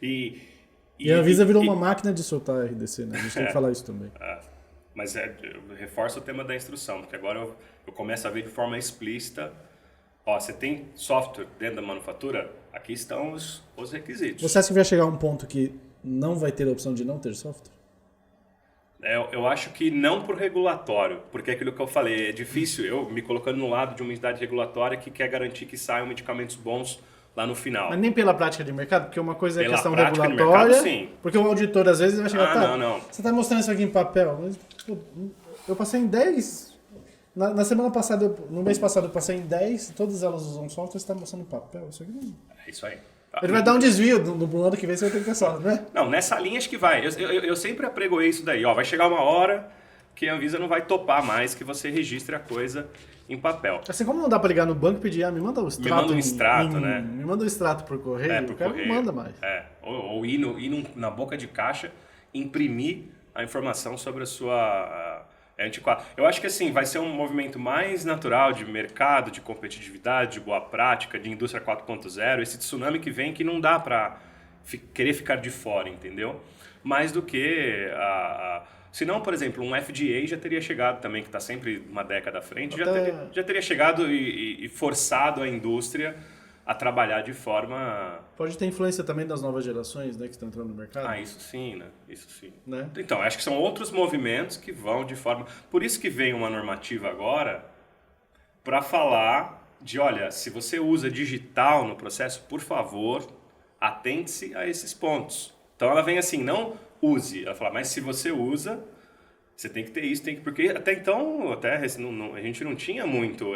E a Anvisa virou uma máquina de soltar RDC, né? A gente tem que falar isso também. Mas eu reforço o tema da instrução, porque agora eu começo a ver de forma explícita, você tem software dentro da manufatura, aqui estão os requisitos. Você acha que vai chegar a um ponto que não vai ter a opção de não ter software? Eu acho que não por regulatório, porque é aquilo que eu falei, é difícil eu me colocando no lado de uma entidade regulatória que quer garantir que saiam medicamentos bons lá no final. Mas nem pela prática de mercado, porque uma coisa é pela questão regulatória, regulatória, sim. Porque o auditor às vezes vai chegar, não. Você está mostrando isso aqui em papel, mas eu passei em 10, na semana passada, no mês passado eu passei em 10, todas elas usam software, você está mostrando em papel, isso aqui não... É isso aí. Ele vai dar um desvio no ano que vem, você vai ter que pensar, né? Não, nessa linha acho que vai. Eu sempre apregoei isso daí. Ó, vai chegar uma hora que a Anvisa não vai topar mais que você registre a coisa em papel. Assim como não dá pra ligar no banco e pedir, me manda o extrato. Me manda um extrato, né? Me manda o extrato por correio, Por o cara correio. não manda mais. Ou ir na boca de caixa, imprimir a informação sobre a sua antiquário. Eu acho que assim, vai ser um movimento mais natural de mercado, de competitividade, de boa prática, de indústria 4.0, esse tsunami que vem que não dá pra querer ficar de fora, entendeu? Mais do que se não, por exemplo, um FDA já teria chegado também, que está sempre uma década à frente, já teria chegado e forçado a indústria a trabalhar de forma... Pode ter influência também das novas gerações, né, que estão entrando no mercado? Isso sim, né? Isso sim. Né? Então, acho que são outros movimentos que vão de forma... Por isso que vem uma normativa agora para falar de, olha, se você usa digital no processo, por favor, atente-se a esses pontos. Então ela vem assim, não use. Ela fala, mas se você usa, você tem que ter isso, porque até então a gente não tinha muito.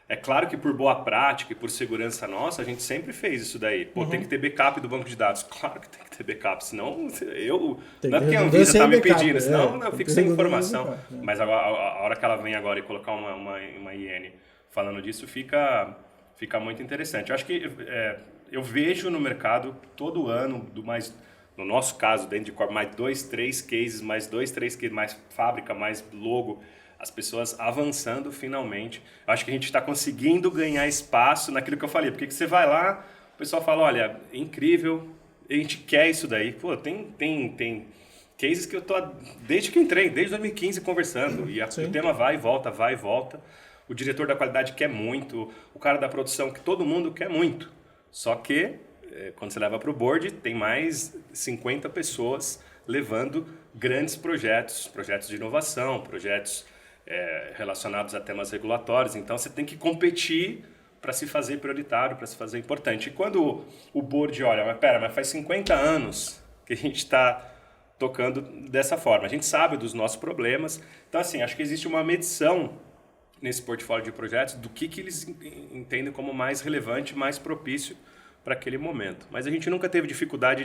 É claro que por boa prática e por segurança nossa, a gente sempre fez isso daí. Pô, tem que ter backup do banco de dados. Claro que tem que ter backup, senão não é porque a Anvisa está me pedindo, senão eu fico sem informação. Mas agora, a hora que ela vem agora e colocar uma IN falando disso, fica muito interessante. Eu acho que eu vejo no mercado todo ano, no nosso caso, dentro de Corp, mais 2, 3 cases, mais fábrica, mais logo, as pessoas avançando finalmente. Eu acho que a gente está conseguindo ganhar espaço naquilo que eu falei, porque você vai lá, o pessoal fala, olha, é incrível, a gente quer isso daí. Pô, tem cases que eu tô desde que entrei, desde 2015 conversando, e o tema vai e volta. O diretor da qualidade quer muito, o cara da produção, que todo mundo quer muito. Só que quando você leva para o board, tem mais 50 pessoas levando grandes projetos de inovação, projetos relacionados a temas regulatórios. Então, você tem que competir para se fazer prioritário, para se fazer importante. E quando o board olha, mas faz 50 anos que a gente está tocando dessa forma. A gente sabe dos nossos problemas. Então, assim, acho que existe uma medição nesse portfólio de projetos do que eles entendem como mais relevante, mais propício para aquele momento. Mas a gente nunca teve dificuldade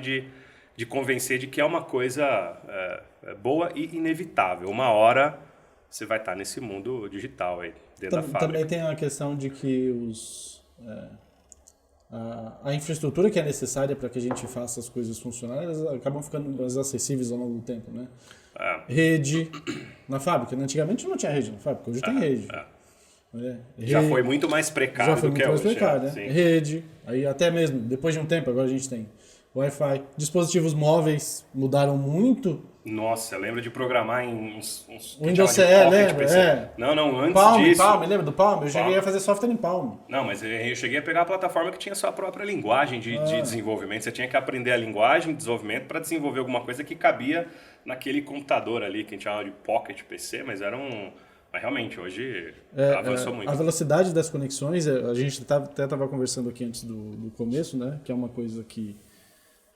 de convencer de que é uma coisa boa e inevitável. Uma hora você vai estar nesse mundo digital aí, dentro da fábrica. Também tem a questão de que a infraestrutura que é necessária para que a gente faça as coisas funcionarem, elas acabam ficando mais acessíveis ao longo do tempo, né? Rede na fábrica. Antigamente não tinha rede na fábrica, hoje tem rede. Já foi muito mais precário do que é hoje. Né? Rede, aí até mesmo, depois de um tempo, agora a gente tem Wi-Fi. Dispositivos móveis mudaram muito. Nossa, eu lembro de programar em uns Windows CE, lembra? Não, antes disso. Palm, lembra do Palm? Eu cheguei a fazer software em Palm. Não, mas eu cheguei a pegar a plataforma que tinha sua própria linguagem de desenvolvimento. Você tinha que aprender a linguagem de desenvolvimento para desenvolver alguma coisa que cabia naquele computador ali, que a gente chamava de Pocket PC, mas era Mas realmente, hoje avançou muito. A velocidade das conexões, a gente até estava conversando aqui antes do começo, né? Que é uma coisa que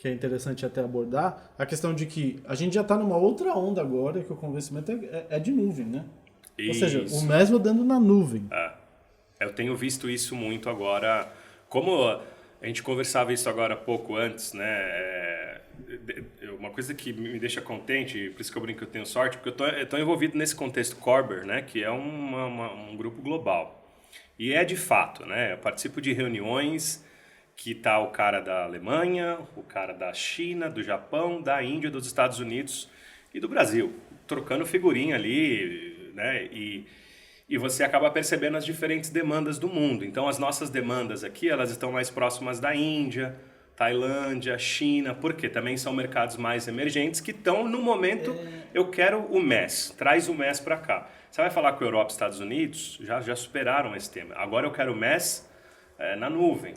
é interessante até abordar. A questão de que a gente já está numa outra onda agora, que o convencimento é de nuvem, né? Isso. Ou seja, o MES rodando na nuvem. Eu tenho visto isso muito agora. Como a gente conversava isso agora pouco antes, né? Uma coisa que me deixa contente, por isso que eu brinco que eu tenho sorte, porque eu tô envolvido nesse contexto Corber, né, que é um grupo global. E de fato, né, eu participo de reuniões que tá o cara da Alemanha, o cara da China, do Japão, da Índia, dos Estados Unidos e do Brasil, trocando figurinha ali, né, e você acaba percebendo as diferentes demandas do mundo. Então, as nossas demandas aqui, elas estão mais próximas da Índia, Tailândia, China, porque também são mercados mais emergentes que estão, no momento, eu quero o MES, traz o MES para cá. Você vai falar com a Europa e Estados Unidos, já superaram esse tema. Agora eu quero o MES na nuvem.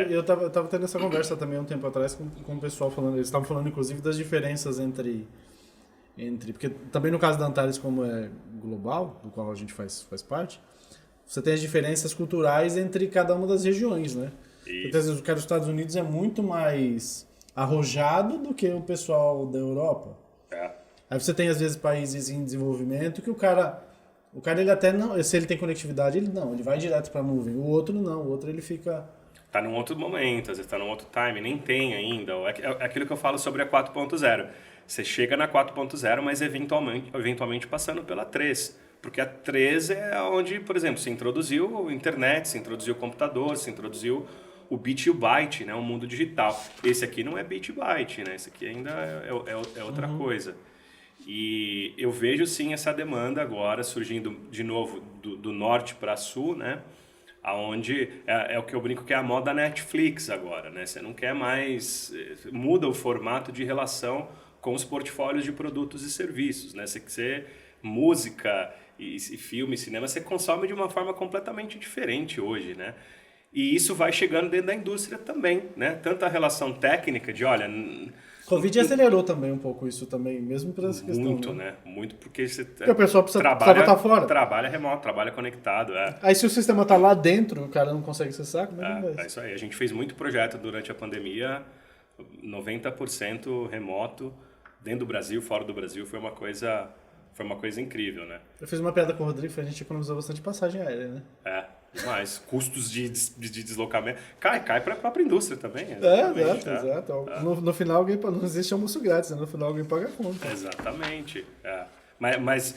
Eu tava tendo essa conversa também um tempo atrás com o pessoal falando, eles estavam falando inclusive das diferenças entre porque também no caso da Antares, como é global, do qual a gente faz parte, você tem as diferenças culturais entre cada uma das regiões, né? Porque às vezes o cara dos Estados Unidos é muito mais arrojado do que o pessoal da Europa. Aí você tem às vezes países em desenvolvimento que o cara ele até não, se ele tem conectividade, ele vai direto para a nuvem. O outro não, o outro ele fica está num outro momento, às vezes está num outro time, nem tem ainda. É aquilo que eu falo sobre a 4.0. Você chega na 4.0, mas eventualmente passando pela 3. Porque a 3 é onde, por exemplo, se introduziu a internet, se introduziu o computador, se introduziu o bit e o byte, né? O mundo digital. Esse aqui não é bit e byte, né? Esse aqui ainda é outra coisa. E eu vejo sim essa demanda agora surgindo de novo do norte para sul, né? Aonde é o que eu brinco que é a moda Netflix agora, né? Você não quer mais... Muda o formato de relação com os portfólios de produtos e serviços, né? Você música e filme, cinema, você consome de uma forma completamente diferente hoje, né? E isso vai chegando dentro da indústria também, né? Tanto a relação técnica de, olha... Covid acelerou também um pouco isso também, mesmo por essa questão. Muito, né? Muito porque você o pessoal precisa estar fora. Trabalha remoto, trabalha conectado. Aí se o sistema está lá dentro, o cara não consegue acessar, como é que vai? É isso aí. A gente fez muito projeto durante a pandemia, 90% remoto, dentro do Brasil, fora do Brasil, foi uma coisa incrível, né? Eu fiz uma piada com o Rodrigo, a gente economizou bastante passagem aérea, né? Demais. Custos de deslocamento. Cai para a própria indústria também. Exato. No final, não existe almoço grátis, né? No final alguém paga a conta. Exatamente. Mas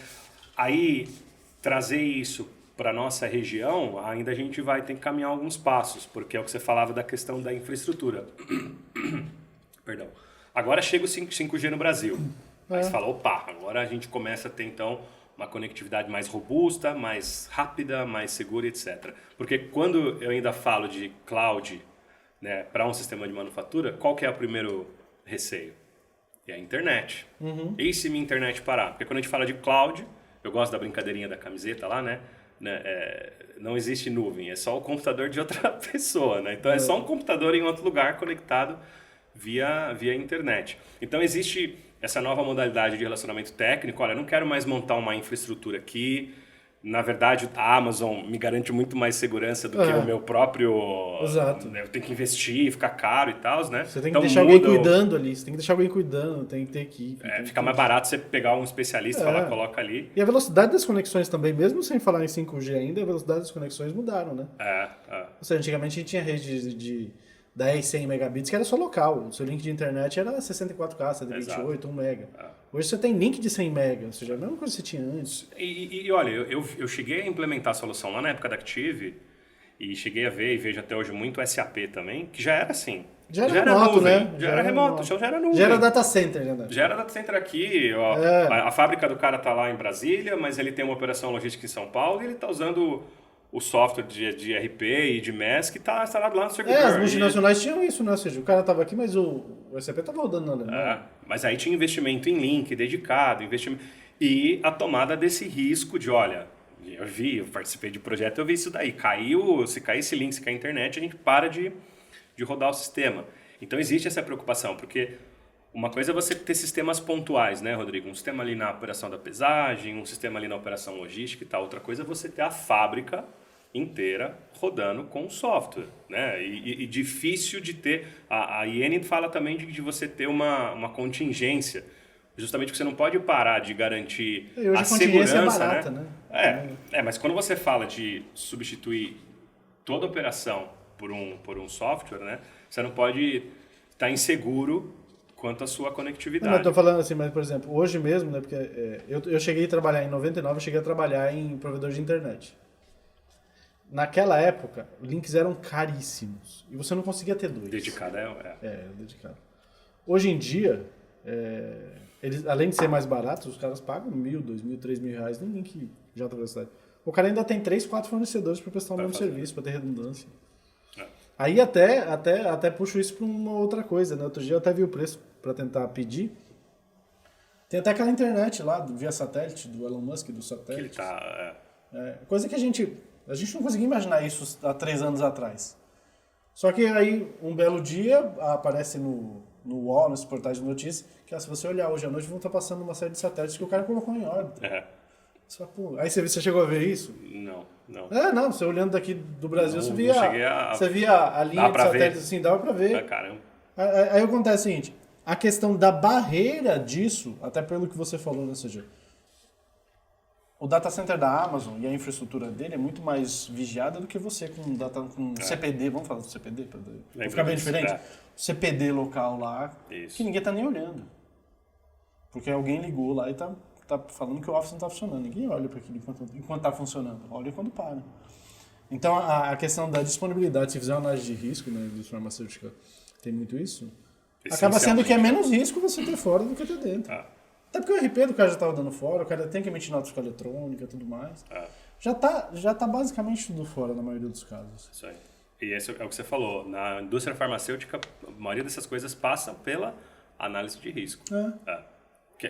aí, trazer isso para nossa região, ainda a gente vai ter que caminhar alguns passos, porque é o que você falava da questão da infraestrutura. Perdão. Agora chega o 5G no Brasil. Aí você fala, opa, agora a gente começa a ter então uma conectividade mais robusta, mais rápida, mais segura, etc. Porque quando eu ainda falo de cloud, né, para um sistema de manufatura, qual que é o primeiro receio? É a internet. E se minha internet parar? Porque quando a gente fala de cloud, eu gosto da brincadeirinha da camiseta lá, né? Não existe nuvem, é só o computador de outra pessoa, né? Então é só um computador em outro lugar conectado via internet. Então existe essa nova modalidade de relacionamento técnico. Olha, eu não quero mais montar uma infraestrutura aqui. Na verdade, a Amazon me garante muito mais segurança do que o meu próprio... Exato. Eu tenho que investir, ficar caro e tal, né? Você tem que deixar alguém cuidando ali, você tem que deixar alguém cuidando, tem que ter equipe. Fica mais barato você pegar um especialista e falar, coloca ali. E a velocidade das conexões também, mesmo sem falar em 5G ainda, a velocidade das conexões mudaram, né? Ou seja, antigamente a gente tinha rede de 10, 100 megabits, que era só local. O seu link de internet era 64K, 128, 1 mega. Hoje você tem link de 100 mega, ou seja, a mesma coisa que você tinha antes. E olha, eu cheguei a implementar a solução lá na época da Active, e cheguei a ver, e vejo até hoje muito SAP também, que já era assim. Já era remoto, nuvem, né? Já era remoto, já era nuvem. Já era data center, né? Já era data center aqui. Ó, a fábrica do cara tá lá em Brasília, mas ele tem uma operação logística em São Paulo e ele tá usando o software de RP e de MES que está instalado lá no servidor. As multinacionais tinham isso, né? Ou seja, o cara estava aqui, mas o SAP estava rodando na Alemanha. Mas aí tinha investimento em link dedicado, e a tomada desse risco de, olha, eu participei de projeto, eu vi isso daí. Se cair esse link, se cair a internet, a gente para de rodar o sistema. Então existe essa preocupação, porque uma coisa é você ter sistemas pontuais, né, Rodrigo? Um sistema ali na operação da pesagem, um sistema ali na operação logística e tal. Outra coisa é você ter a fábrica inteira rodando com software, né? E difícil de ter... A IN fala também de você ter uma contingência, justamente porque você não pode parar de garantir a segurança, é barata, né? Mas quando você fala de substituir toda a operação por um software, né? Você não pode estar inseguro quanto à sua conectividade. Não, eu tô falando assim, mas por exemplo, hoje mesmo, né, porque eu cheguei a trabalhar em 99, eu cheguei a trabalhar em provedor de internet. Naquela época, links eram caríssimos e você não conseguia ter dois. Dedicado dedicado. Hoje em dia, eles, além de ser mais baratos, os caras pagam R$1.000, R$2.000, R$3.000 no link de alta velocidade. O cara ainda tem 3, 4 fornecedores para prestar o mesmo serviço, para ter redundância. Aí até puxo isso para uma outra coisa, né? Outro dia eu até vi o preço para tentar pedir. Tem até aquela internet lá, via satélite, do Elon Musk, do satélite. Que ele tá... Coisa que a gente não conseguia imaginar isso há 3 anos atrás. Só que aí, um belo dia, aparece no UOL, nos portais de notícias, que se você olhar hoje à noite, vão estar passando uma série de satélites que o cara colocou em órbita. Aí você chegou a ver isso? Não. Não, você olhando daqui do Brasil, você via a linha de satélites assim, dava pra ver. Caramba. Aí acontece o seguinte, a questão da barreira disso, até pelo que você falou, né, Sérgio? o data center da Amazon e a infraestrutura dele é muito mais vigiada do que você com CPD, vamos falar do CPD? Pra ficar bem diferente. CPD local lá, que ninguém tá nem olhando. Porque alguém ligou lá e tá falando que o Office não tá funcionando. Ninguém olha para aquilo enquanto tá funcionando. Olha quando para. Então, a questão da disponibilidade, se fizer uma análise de risco, né, indústria farmacêutica tem muito isso, acaba sendo que é menos risco você ter fora do que ter dentro. Até porque o RP do cara já estava dando fora, o cara tem que emitir nota fiscal eletrônica e tudo mais. Já tá basicamente tudo fora na maioria dos casos. Isso aí. E esse é o que você falou. Na indústria farmacêutica, a maioria dessas coisas passam pela análise de risco.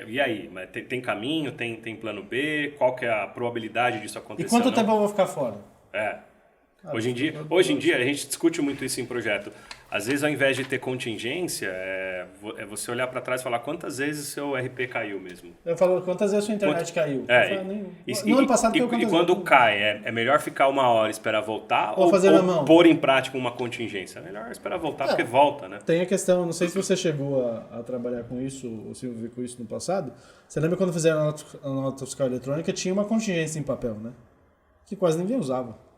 E aí? Mas tem caminho? Tem plano B? Qual que é a probabilidade disso acontecer? E quanto tempo eu vou ficar fora? Cara, hoje em dia, a gente discute muito isso em projeto. Às vezes, ao invés de ter contingência, é você olhar para trás e falar quantas vezes o seu RP caiu mesmo. Eu falo quantas vezes a sua internet caiu. No ano passado caiu quantas vezes? E quando cai, é melhor ficar uma hora e esperar voltar ou fazer na mão? Pôr em prática uma contingência? É melhor esperar voltar porque volta, né? Tem a questão, não sei se você chegou a trabalhar com isso ou se envolver com isso no passado. Você lembra quando fizeram a nota fiscal eletrônica, tinha uma contingência em papel, né? Que quase ninguém usava.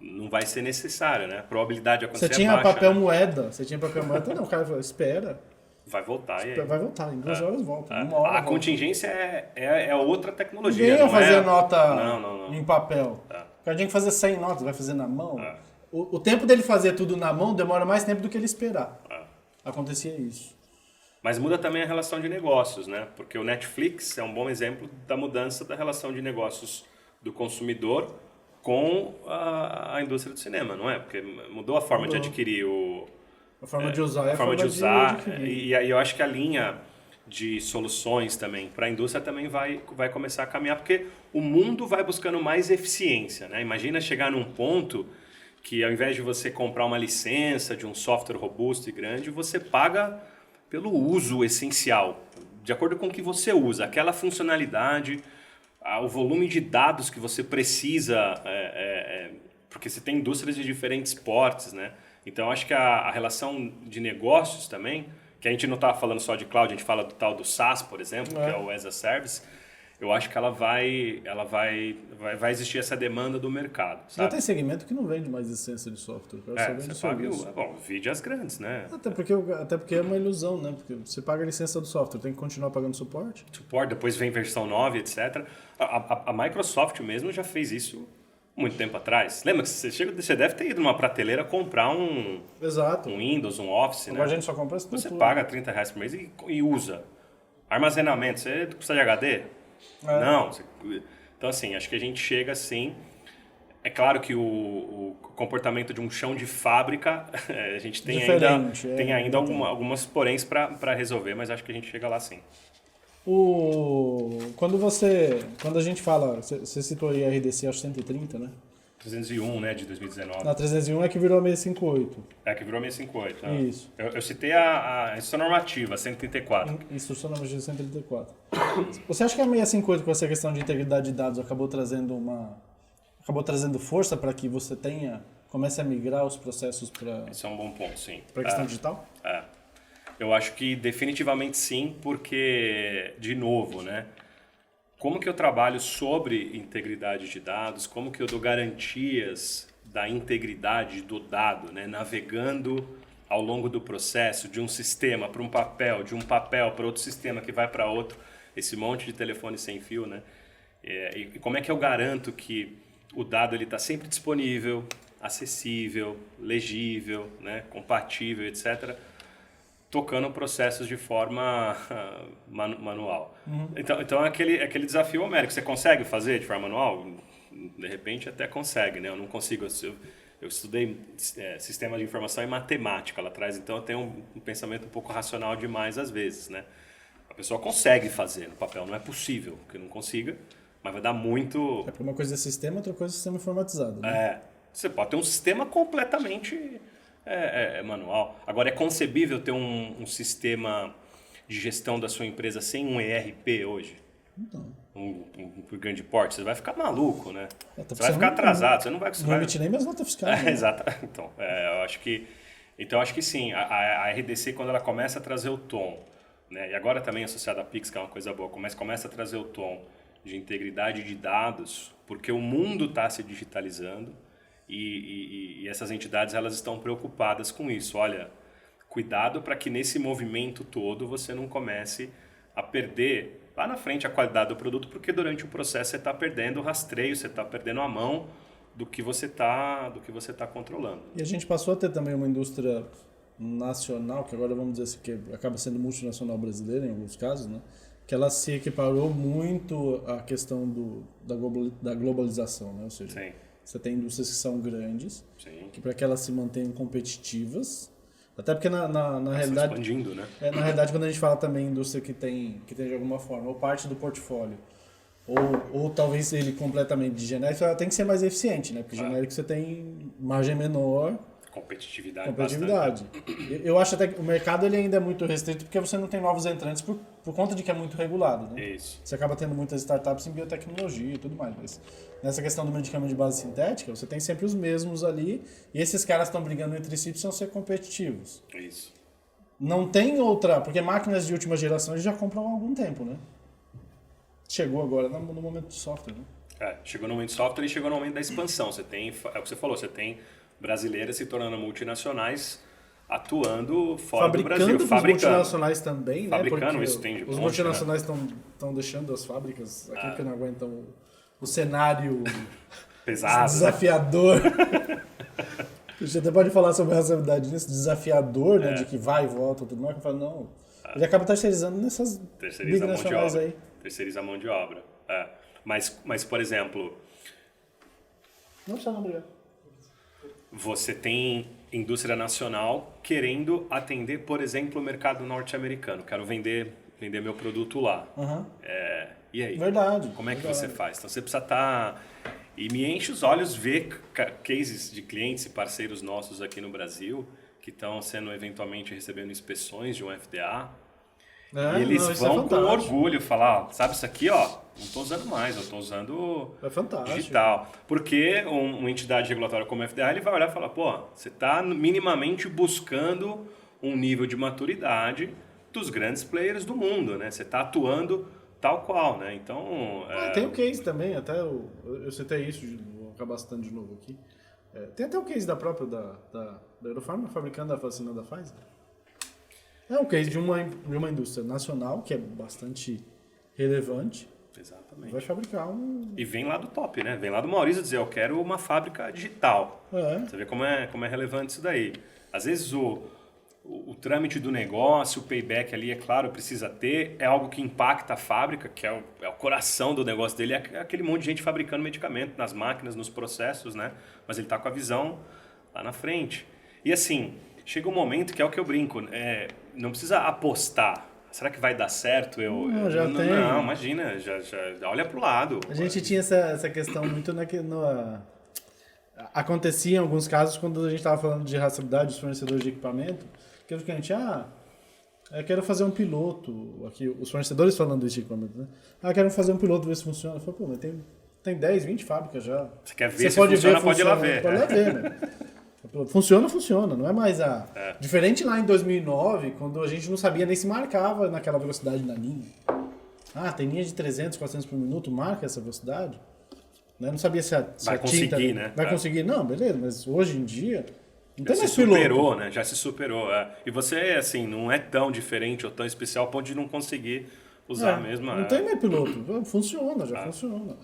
Não vai ser necessário, né? A probabilidade de acontecer Você tinha baixa, papel moeda. Você tinha papel moeda. Não, o cara falou, espera. Vai voltar. E aí? Vai voltar, em 2 horas volta. Uma hora a contingência é outra tecnologia. Ninguém ia fazer nota em papel. O cara tinha que fazer 100 notas, vai fazer na mão. O tempo dele fazer tudo na mão demora mais tempo do que ele esperar. Acontecia isso. Mas muda também a relação de negócios, né? Porque o Netflix é um bom exemplo da mudança da relação de negócios do consumidor com a indústria do cinema, não é? Porque mudou a forma de adquirir a forma de usar. A forma de usar. E eu acho que a linha de soluções também para a indústria também vai começar a caminhar, porque o mundo vai buscando mais eficiência, né? Imagina chegar num ponto que ao invés de você comprar uma licença de um software robusto e grande, você paga pelo uso essencial, de acordo com o que você usa, aquela funcionalidade, o volume de dados que você precisa, porque você tem indústrias de diferentes portes, né? Então, acho que a relação de negócios também, que a gente não está falando só de cloud, a gente fala do tal do SaaS, por exemplo, que é o as a service, eu acho que ela vai existir essa demanda do mercado, sabe? Já tem segmento que não vende mais licença de software. Você paga, vide as grandes, né? Até porque é uma ilusão, né? Porque você paga a licença do software, tem que continuar pagando suporte. Suporte, depois vem versão 9, etc. A Microsoft mesmo já fez isso muito tempo atrás. Lembra que você deve ter ido numa prateleira comprar um Windows, um Office, né? Agora a gente só compra isso. Você paga R$30 por mês e usa. Armazenamento, você precisa de HD? Não. Então, assim, acho que a gente chega assim. É claro que o comportamento de um chão de fábrica, a gente tem ainda algumas poréns para resolver, mas acho que a gente chega lá sim. Quando a gente fala, você citou aí a RDC aos 130, né? 301, né, de 2019. Na 301 é que virou a 658. É que virou a 658. Isso. Eu citei a instrução normativa, 134. Instrução normativa 134. Você acha que a 658, com essa questão de integridade de dados, acabou trazendo força para que você comece a migrar os processos para... Isso é um bom ponto, sim. Para a questão digital? Eu acho que definitivamente sim, porque, de novo, né? Como que eu trabalho sobre integridade de dados, como que eu dou garantias da integridade do dado, né? Navegando ao longo do processo de um sistema para um papel, de um papel para outro sistema que vai para outro, esse monte de telefone sem fio, né? E como é que eu garanto que o dado está sempre disponível, acessível, legível, né? Compatível, etc., tocando processos de forma manual. Então é aquele desafio homérico. Você consegue fazer de forma manual? De repente até consegue, né? Eu não consigo. Eu estudei sistema de informação e matemática lá atrás, então eu tenho um pensamento um pouco racional demais às vezes, né? A pessoa consegue fazer no papel, não é possível que não consiga, mas vai dar muito... Uma coisa é sistema, outra coisa é sistema informatizado, né? Você pode ter um sistema completamente... manual. Agora, é concebível ter um sistema de gestão da sua empresa sem um ERP hoje? Não. Um grande porte? Você vai ficar maluco, né? Você vai ficar atrasado, você não vai conseguir. Não emitir nem mais nota fiscal. Né? Exato. Então, eu acho que sim. A RDC, quando ela começa a trazer o tom, né? E agora também associada à Pix, que é uma coisa boa, começa a trazer o tom de integridade de dados, porque o mundo está se digitalizando e essas entidades elas estão preocupadas com isso. Olha, cuidado para que nesse movimento todo você não comece a perder lá na frente a qualidade do produto, porque durante o processo você está perdendo o rastreio, você está perdendo a mão do que você está controlando. E a gente passou a ter também uma indústria nacional, que agora vamos dizer assim, que acaba sendo multinacional brasileira em alguns casos, né? Que ela se equiparou muito à questão da globalização, né? Ou seja, Sim. você tem indústrias que são grandes, Sim. que para que elas se mantenham competitivas, até porque na realidade... expandindo, né? Na realidade, quando a gente fala também indústria que tem de alguma forma, ou parte do portfólio, ou talvez ele completamente de genérico, ela tem que ser mais eficiente, né? Porque genérico você tem margem menor, Competitividade. Eu acho até que o mercado ele ainda é muito restrito porque você não tem novos entrantes por conta de que é muito regulado, né? Isso. Você acaba tendo muitas startups em biotecnologia e tudo mais, mas nessa questão do medicamento de base sintética, você tem sempre os mesmos ali e esses caras estão brigando entre si e precisam ser competitivos. Isso. Não tem outra, porque máquinas de última geração eles já compram há algum tempo, né? Chegou agora no momento do software, né? Chegou no momento do software e chegou no momento da expansão. Você tem, é o que você falou, você tem brasileiras se tornando multinacionais atuando fora do Brasil. Fabricando para os multinacionais também, né? Fabricando, Porque isso tem de os monte, multinacionais estão deixando as fábricas aqui porque não aguentam o cenário pesado, desafiador. A gente até pode falar sobre a responsabilidade nisso, desafiador, né? De que vai e volta, tudo mais. Eu falo, não. Ele acaba terceirizando nessas binacionais aí. Terceiriza a mão de obra. Mas, por exemplo... Não precisa não brigar. Você tem indústria nacional querendo atender, por exemplo, o mercado norte-americano. Quero vender meu produto lá. Uhum. E aí? Verdade. Como é que você faz? Então você precisa estar... E me enche os olhos ver cases de clientes e parceiros nossos aqui no Brasil que estão sendo eventualmente recebendo inspeções de um FDA. E eles vão com orgulho falar, sabe isso aqui, ó, não estou usando mais, eu estou usando digital. Porque uma entidade regulatória como a FDA, ele vai olhar e falar, pô, você está minimamente buscando um nível de maturidade dos grandes players do mundo, né? Você está atuando tal qual, né? Então... Tem o case também, até eu citei isso, vou acabar citando de novo aqui. Tem até o case da própria da Eurofarma fabricando a vacina da Pfizer. É um case de uma indústria nacional que é bastante relevante. Exatamente. Vai fabricar E vem lá do top, né? Vem lá do Maurício dizer, eu quero uma fábrica digital. Você vê como é relevante isso daí. Às vezes o trâmite do negócio, o payback ali, é claro, precisa ter. É algo que impacta a fábrica, que é o coração do negócio dele. É aquele monte de gente fabricando medicamento nas máquinas, nos processos, né? Mas ele está com a visão lá na frente. E assim, chega um momento que é o que eu brinco, não precisa apostar. Será que vai dar certo? Não, imagina, já olha pro lado. A gente tinha essa questão muito acontecia em alguns casos quando a gente estava falando de rastreabilidade dos fornecedores de equipamento, que o cliente, eu quero fazer um piloto, aqui os fornecedores falando desse equipamento, né? Quero fazer um piloto, ver se funciona. Eu falei, pô, mas tem 10, 20 fábricas já. Você quer ver se funciona, pode ir lá ver. Pode ir lá ver, né? Funciona, não é mais Diferente lá em 2009, quando a gente não sabia nem se marcava naquela velocidade na linha. Tem linha de 300, 400 por minuto, marca essa velocidade. Né? Não sabia se vai conseguir, tinta, né? Vai conseguir, não, beleza, mas hoje em dia não já tem mais se superou, piloto. né? Já se superou. E você, assim, não é tão diferente ou tão especial ao ponto de não conseguir usar a mesma... Não tem mais piloto, funciona, funciona.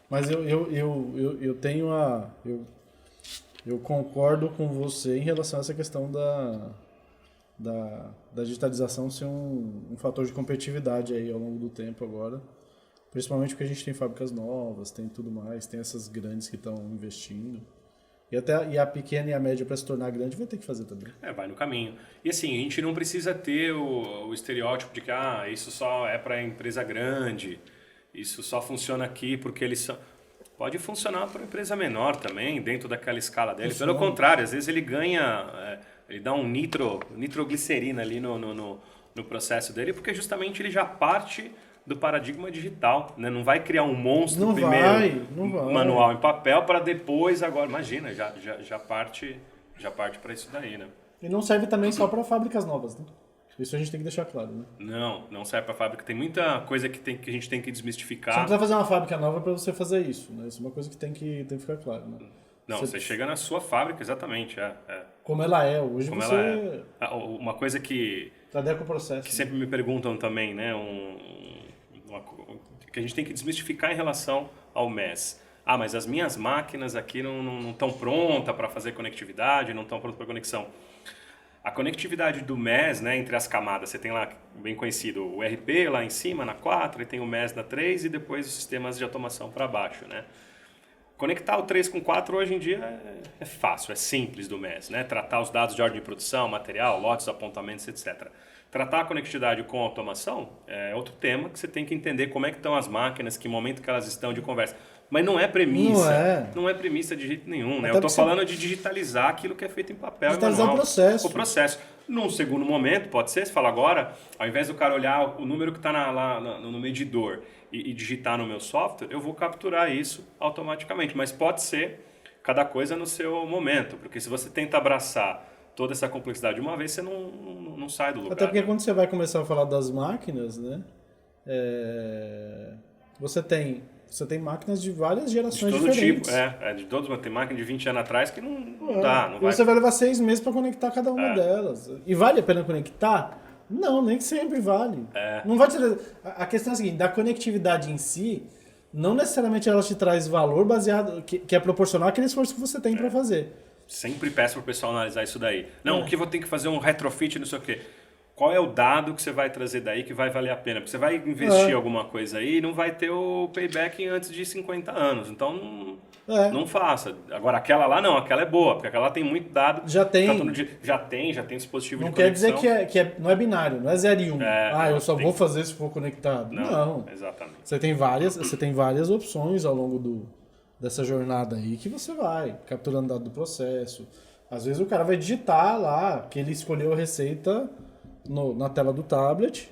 Mas eu tenho Eu concordo com você em relação a essa questão da digitalização ser um fator de competitividade aí ao longo do tempo agora. Principalmente porque a gente tem fábricas novas, tem tudo mais, tem essas grandes que estão investindo. E a pequena e a média, para se tornar grande, vai ter que fazer também. Vai no caminho. E assim, a gente não precisa ter o estereótipo de que isso só é para empresa grande, isso só funciona aqui porque eles são... Pode funcionar para uma empresa menor também, dentro daquela escala dele. Funciona. Pelo contrário, às vezes ele ganha, ele dá um nitroglicerina ali no processo dele, porque justamente ele já parte do paradigma digital, né? Não vai criar um monstro manual em papel para depois agora. Imagina, já parte para isso daí, né? E não serve também só para fábricas novas, né? Isso a gente tem que deixar claro, né? Não serve para fábrica. Tem muita coisa que a gente tem que Você não desmistificar. precisa fazer uma fábrica nova para você fazer isso, né? Isso é uma coisa que tem que ficar claro, né? Não, você chega na sua fábrica, exatamente. Como ela é hoje, Como você ela é. Uma coisa que adequa o processo. que sempre me perguntam também, né? Que a gente tem que desmistificar em relação ao MES. Ah, mas as minhas máquinas aqui não estão prontas para fazer conectividade, não estão prontas para conexão. A conectividade do MES, né, entre as camadas, você tem lá, bem conhecido, o RP lá em cima, na 4, e tem o MES na 3 e depois os sistemas de automação para baixo, né? Conectar o 3 com 4 hoje em dia é fácil, é simples do MES, né? Tratar os dados de ordem de produção, material, lotes, apontamentos, etc. Tratar a conectividade com automação é outro tema que você tem que entender como é que estão as máquinas, que momento que elas estão de conversa. Mas não é premissa. Não é premissa de jeito nenhum, né? Eu estou falando de digitalizar aquilo que é feito em papel e manual. O processo. O processo. Num segundo momento, pode ser, você fala agora, ao invés do cara olhar o número que está lá no medidor e digitar no meu software, eu vou capturar isso automaticamente. Mas pode ser cada coisa no seu momento, porque se você tenta abraçar toda essa complexidade de uma vez, você não sai do lugar. Até porque né? quando você vai começar a falar das máquinas, né? Você tem máquinas de várias gerações de todo diferentes. tipo, de todos, tem máquina de 20 anos atrás que não dá. Não e você vai levar 6 meses para conectar cada uma delas. E vale a pena conectar? Não, nem sempre vale. Não vai te... A questão é a seguinte, da conectividade em si, não necessariamente ela te traz valor baseado, que é proporcional àquele esforço que você tem para fazer. Sempre peço para o pessoal analisar isso daí. Não, o que vou ter que fazer um retrofit, não sei o quê. Qual é o dado que você vai trazer daí que vai valer a pena? Porque você vai investir alguma coisa aí e não vai ter o payback antes de 50 anos. Então, não faça. Agora, aquela lá não, aquela é boa, porque aquela tem muito dado. Já tem. Já tem dispositivo não de conexão. Não quer dizer que não é binário, não é 0 e 1. Eu só vou fazer se for conectado. Não. Exatamente. Você tem várias opções ao longo dessa jornada aí que você vai capturando dado do processo. Às vezes o cara vai digitar lá que ele escolheu a receita na tela do tablet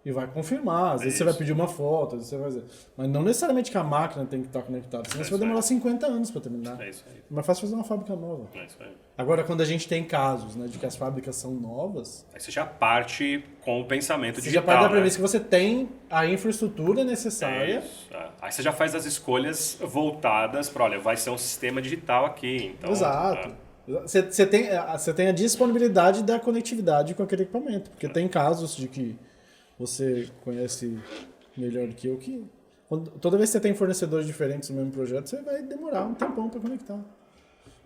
e vai confirmar. Às vezes você vai pedir uma foto, às vezes você vai fazer. Mas não necessariamente que a máquina tem que estar conectada, senão você vai demorar 50 anos para terminar. É isso aí. É mais fácil fazer uma fábrica nova. É isso aí. Agora, quando a gente tem casos, né, de que as fábricas são novas... Aí você já parte com o pensamento digital. Você já parte da premissa que você tem a infraestrutura necessária. Aí você já faz as escolhas voltadas para, olha, vai ser um sistema digital aqui. Então, Exato. Você tem a disponibilidade da conectividade com aquele equipamento. Porque tem casos de que você conhece melhor do que eu, que toda vez que você tem fornecedores diferentes no mesmo projeto, você vai demorar um tempão para conectar.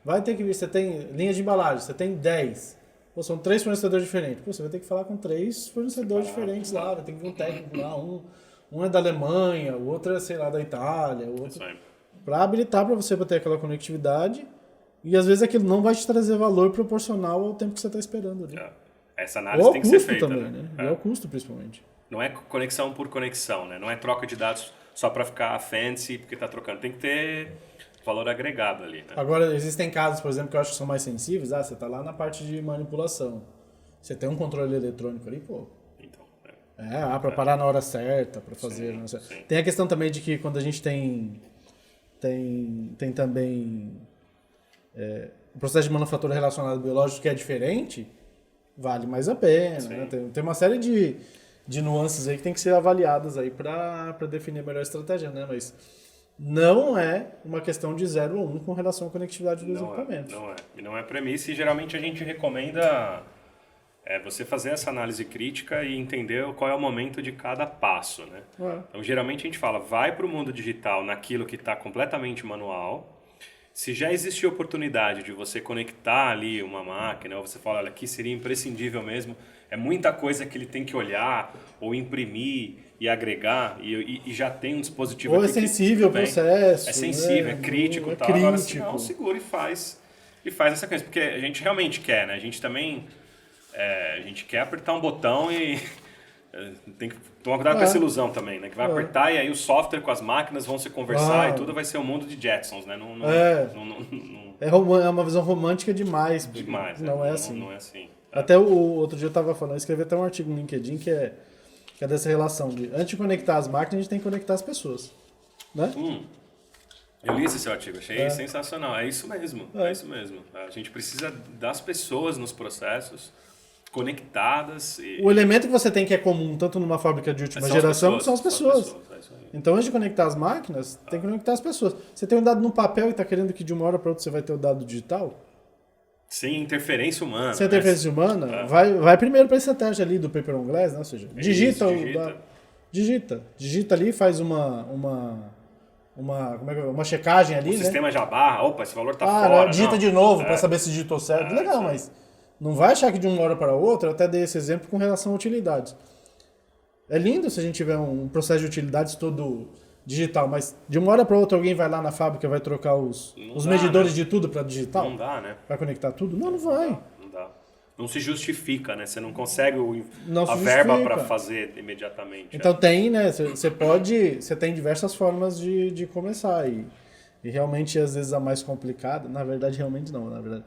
Vai ter que vir, você tem linha de embalagem, você tem 10. Pô, são 3 fornecedores diferentes. Pô, você vai ter que falar com 3 fornecedores diferentes lá, vai ter que vir um técnico lá, um é da Alemanha, o outro é, sei lá, da Itália, o outro... Para habilitar para você ter aquela conectividade. E às vezes aquilo não vai te trazer valor proporcional ao tempo que você está esperando ali. Essa análise tem que ser feita. Também, né? E ao custo, principalmente. Não é conexão por conexão, né? Não é troca de dados só para ficar fancy porque está trocando. Tem que ter valor agregado ali. Né? Agora, existem casos, por exemplo, que eu acho que são mais sensíveis. Você está lá na parte de manipulação. Você tem um controle eletrônico ali, pô. Então, para parar na hora certa, para fazer... Sim. Tem a questão também de que quando a gente tem também... o processo de manufatura relacionado ao biológico que é diferente, vale mais a pena. Né? Tem uma série de nuances aí que tem que ser avaliadas aí para definir a melhor estratégia, né? Mas não é uma questão de 0 a 1 com relação à conectividade dos equipamentos. Não é premissa e geralmente a gente recomenda você fazer essa análise crítica e entender qual é o momento de cada passo. Né? Então, geralmente a gente fala, vai para o mundo digital naquilo que está completamente manual. Se já existe oportunidade de você conectar ali uma máquina, ou você fala, olha, aqui seria imprescindível mesmo, é muita coisa que ele tem que olhar, ou imprimir e agregar, e já tem um dispositivo ou aqui. Ou é sensível o processo. É sensível, é crítico. Tal. Agora, assim, não, segura e faz essa coisa, porque a gente realmente quer, né? A gente também a gente quer apertar um botão e... Tem que tomar cuidado com essa ilusão também, né? Que vai apertar e aí o software com as máquinas vão se conversar e tudo vai ser o mundo de Jetsons, né? É uma visão romântica demais. Demais, não é assim. Não é assim. Até o outro dia eu estava falando, eu escrevi até um artigo no LinkedIn que é dessa relação de antes de conectar as máquinas, a gente tem que conectar as pessoas. Né? Eu li esse seu artigo, achei sensacional. É isso mesmo, é isso mesmo. A gente precisa das pessoas nos processos. conectadas. O elemento que você tem que é comum, tanto numa fábrica de última geração, são as pessoas. É isso aí. Então, antes de conectar as máquinas, tem que conectar as pessoas. Você tem um dado no papel e está querendo que de uma hora para outra você vai ter o dado digital? Sem interferência humana. Sem interferência humana, vai primeiro para esse teste ali do paper on glass, né? Ou seja, digita ali, faz uma checagem ali, o né? sistema já barra, opa, esse valor tá fora. Digita de novo para saber se digitou certo. Legal, mas não vai achar que de uma hora para outra, eu até dei esse exemplo com relação a utilidades. É lindo se a gente tiver um processo de utilidades todo digital, mas de uma hora para outra alguém vai lá na fábrica e vai trocar os medidores de tudo para digital? Não dá, né? Vai conectar tudo? Não vai. Não dá. Não se justifica, né? Você não consegue Não a se verba justifica. para fazer imediatamente. Então tem, né? Você tem diversas formas de começar e realmente às vezes a mais complicada, na verdade realmente não, na verdade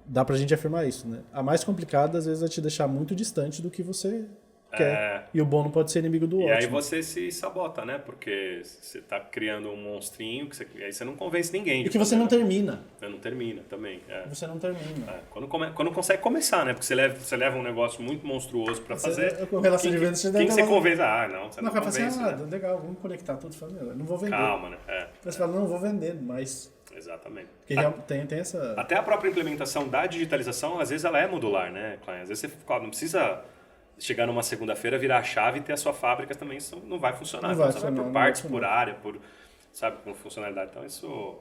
dá pra gente afirmar isso, né? A mais complicada às vezes é te deixar muito distante do que você quer. E o bom não pode ser inimigo do ótimo. E aí você se sabota, né? Porque você tá criando um monstrinho que aí você não convence ninguém. E que você não termina. Não termina também. Você não termina. Quando consegue começar, né? Porque você leva um negócio muito monstruoso para fazer. Com relação de vendas, quem você convence? Você não convence. né? Legal, vamos conectar tudo. Fala, eu não vou vender. Calma, né? Você fala, não vou vender, mas... Exatamente. Porque tem essa... Até a própria implementação da digitalização, às vezes ela é modular, né, Klein? Às vezes você não precisa chegar numa segunda-feira, virar a chave e ter a sua fábrica também, isso não vai funcionar. Então, você vai por partes, por área, por funcionalidade. Então isso...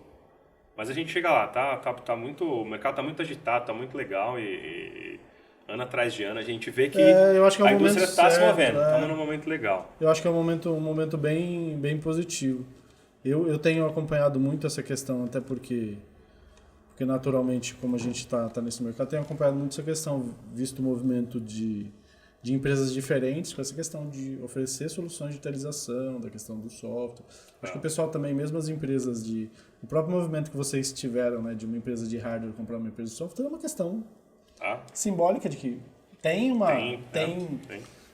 Mas a gente chega lá, tá muito... O mercado tá muito agitado, tá muito legal e ano atrás de ano a gente vê que, eu acho que a indústria está se movendo. Estamos num momento legal. Eu acho que é um momento bem, bem positivo. Eu tenho acompanhado muito essa questão, até porque naturalmente, como a gente está nesse mercado, tenho acompanhado muito essa questão, visto o movimento de empresas diferentes com essa questão de oferecer soluções de digitalização, da questão do software. Acho que o pessoal também, mesmo as empresas o próprio movimento que vocês tiveram, né, de uma empresa de hardware comprar uma empresa de software, é uma questão simbólica de que tem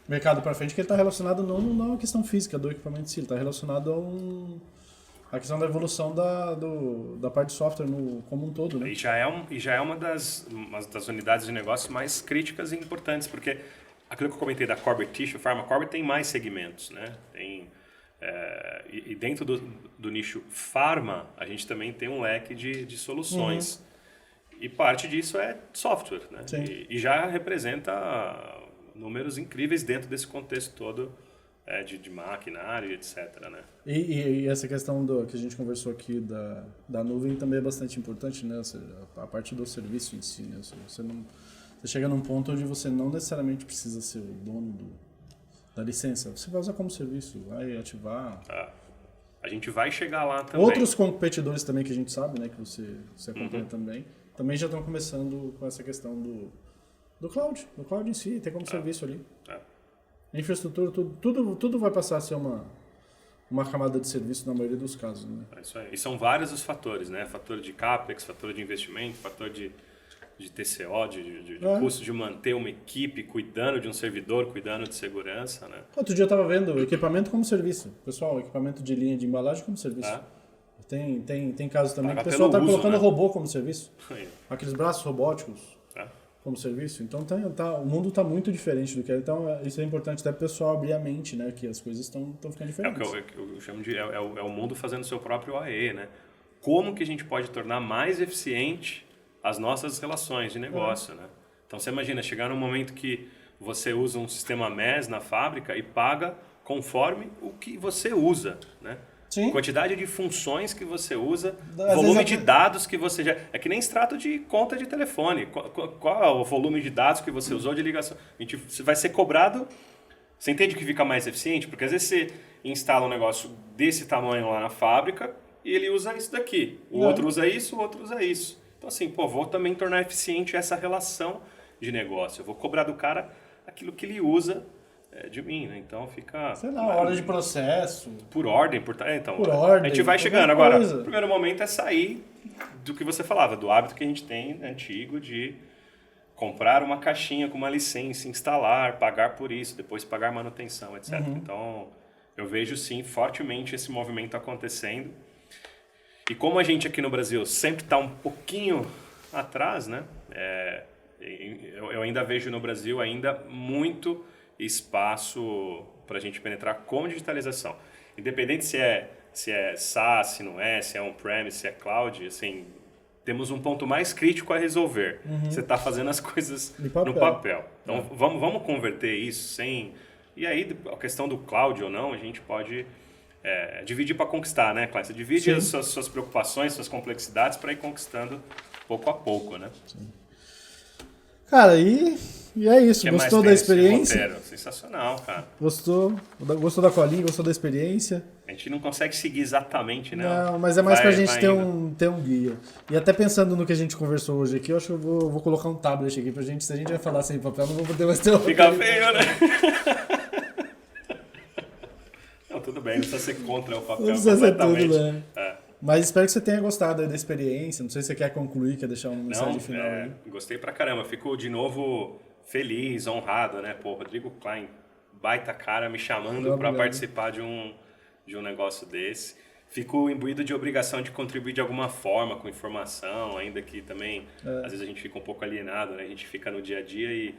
mercado para frente que ele está relacionado não a uma questão física do equipamento em si, ele está relacionado a questão da evolução da parte de software como um todo, né? E já é uma das unidades de negócio mais críticas e importantes, porque aquilo que eu comentei da Corporate Tissue Pharma, Corporate tem mais segmentos, né? E dentro do nicho Pharma, a gente também tem um leque de soluções. E parte disso é software, né? E já representa números incríveis dentro desse contexto todo de maquinário, etc. Né? E essa questão que a gente conversou aqui da nuvem também é bastante importante, né? Ou seja, a parte do serviço em si, né? Ou seja, você chega num ponto onde você não necessariamente precisa ser o dono da licença. Você vai usar como serviço, vai ativar. A gente vai chegar lá também. Outros competidores também que a gente sabe, né? Que você acompanha também já estão começando com essa questão do cloud. Do cloud em si, tem como serviço ali. Infraestrutura, tudo vai passar a ser uma camada de serviço na maioria dos casos, né? É isso aí. E são vários os fatores, né? Fator de CAPEX, fator de investimento, fator de TCO, de custo de manter uma equipe cuidando de um servidor, cuidando de segurança, né? Outro dia eu estava vendo equipamento como serviço. Pessoal, equipamento de linha de embalagem como serviço. Tem casos também que o pessoal está colocando robô como serviço. Aqueles braços robóticos como serviço. Então o mundo está muito diferente do que era. Então isso é importante até para o pessoal abrir a mente, né? Que as coisas estão ficando diferentes. É o que eu chamo de o mundo fazendo seu próprio AE, né? Como que a gente pode tornar mais eficiente as nossas relações de negócio, né? Então você imagina chegar num momento que você usa um sistema MES na fábrica e paga conforme o que você usa, né? Sim. Quantidade de funções que você usa, volume de dados que você já... É que nem extrato de conta de telefone. Qual é o volume de dados que você usou de ligação? Você vai ser cobrado... Você entende que fica mais eficiente? Porque às vezes você instala um negócio desse tamanho lá na fábrica e ele usa isso daqui. O outro usa isso, o outro usa isso. Então assim, vou também tornar eficiente essa relação de negócio. Eu vou cobrar do cara aquilo que ele usa de mim, né? Então fica... Sei lá, hora de processo. Por ordem, por ordem. A gente vai chegando. Agora, o primeiro momento é sair do que você falava, do hábito que a gente tem antigo de comprar uma caixinha com uma licença, instalar, pagar por isso, depois pagar manutenção, etc. Então, eu vejo sim fortemente esse movimento acontecendo. E como a gente aqui no Brasil sempre está um pouquinho atrás, né? eu ainda vejo no Brasil ainda muito espaço para a gente penetrar com digitalização. Independente se é SaaS, se não é, se é on-premise, se é cloud, assim, temos um ponto mais crítico a resolver. Você está fazendo as coisas no papel. Então, vamos converter isso sem... E aí, a questão do cloud ou não, a gente pode dividir para conquistar, né, Klein? Você divide as suas preocupações, suas complexidades para ir conquistando pouco a pouco, né? Sim. Cara, e é isso. Gostou da experiência? Roteiro? Sensacional, cara. Gostou da colinha? Gostou da experiência? A gente não consegue seguir exatamente, né? Não, mas é mais pra gente ter um guia. E até pensando no que a gente conversou hoje aqui, eu acho que eu vou colocar um tablet aqui pra gente. Se a gente vai falar sem papel, não vou poder mais ter Fica feio, né? Não, tudo bem, não precisa ser contra o papel. Não precisa ser tudo, né? Mas espero que você tenha gostado aí da experiência. Não sei se você quer concluir, quer deixar uma mensagem final aí. Gostei pra caramba. Fico de novo feliz, honrado, né? Pô, Rodrigo Klein, baita cara, me chamando para participar de um negócio desse. Fico imbuído de obrigação de contribuir de alguma forma com informação, ainda que também, às vezes a gente fica um pouco alienado, né? A gente fica no dia a dia e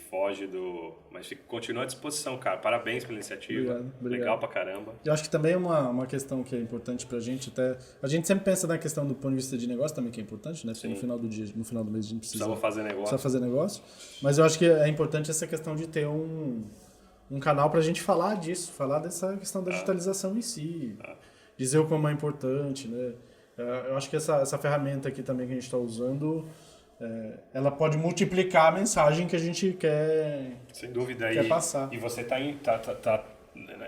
foge do... Mas continua à disposição, cara. Parabéns pela iniciativa. Obrigado. Legal pra caramba. Eu acho que também é uma questão que é importante pra gente, até... A gente sempre pensa na questão do ponto de vista de negócio também, que é importante, né? Porque no final do dia, no final do mês a gente precisa fazer negócio. Mas eu acho que é importante essa questão de ter um canal pra gente falar disso, falar dessa questão da digitalização em si. Dizer como é importante, né? Eu acho que essa ferramenta aqui também que a gente está usando... ela pode multiplicar a mensagem que a gente quer, sem dúvida, quer passar. E você tá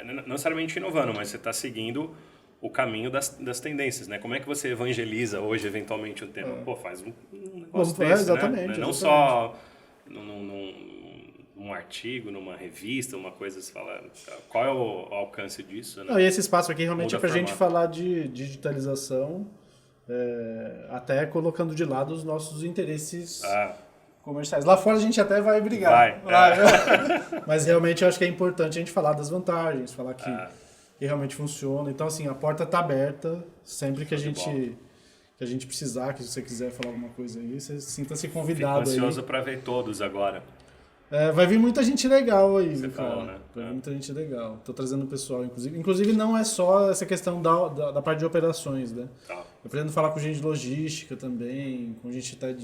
não necessariamente inovando, mas você está seguindo o caminho das tendências, né? Como é que você evangeliza hoje, eventualmente, um tema? Pô, faz um negócio desse, exatamente, né? Não só num artigo, numa revista, uma coisa, você fala, qual é o alcance disso, né? Não, e esse espaço aqui realmente é para a gente falar de digitalização, até colocando de lado os nossos interesses comerciais. Lá fora a gente até vai brigar. Mas realmente eu acho que é importante a gente falar das vantagens, falar que realmente funciona. Então, assim, a porta está aberta sempre que a gente precisar, que se você quiser falar alguma coisa aí, você sinta-se convidado. Fico ansioso para ver todos agora. Vai vir muita gente legal aí, você cara. Falou, né? Vai vir muita gente legal. Tô trazendo o pessoal, inclusive. Inclusive, não é só essa questão da parte de operações, né? Eu pretendo falar com gente de logística também, com gente até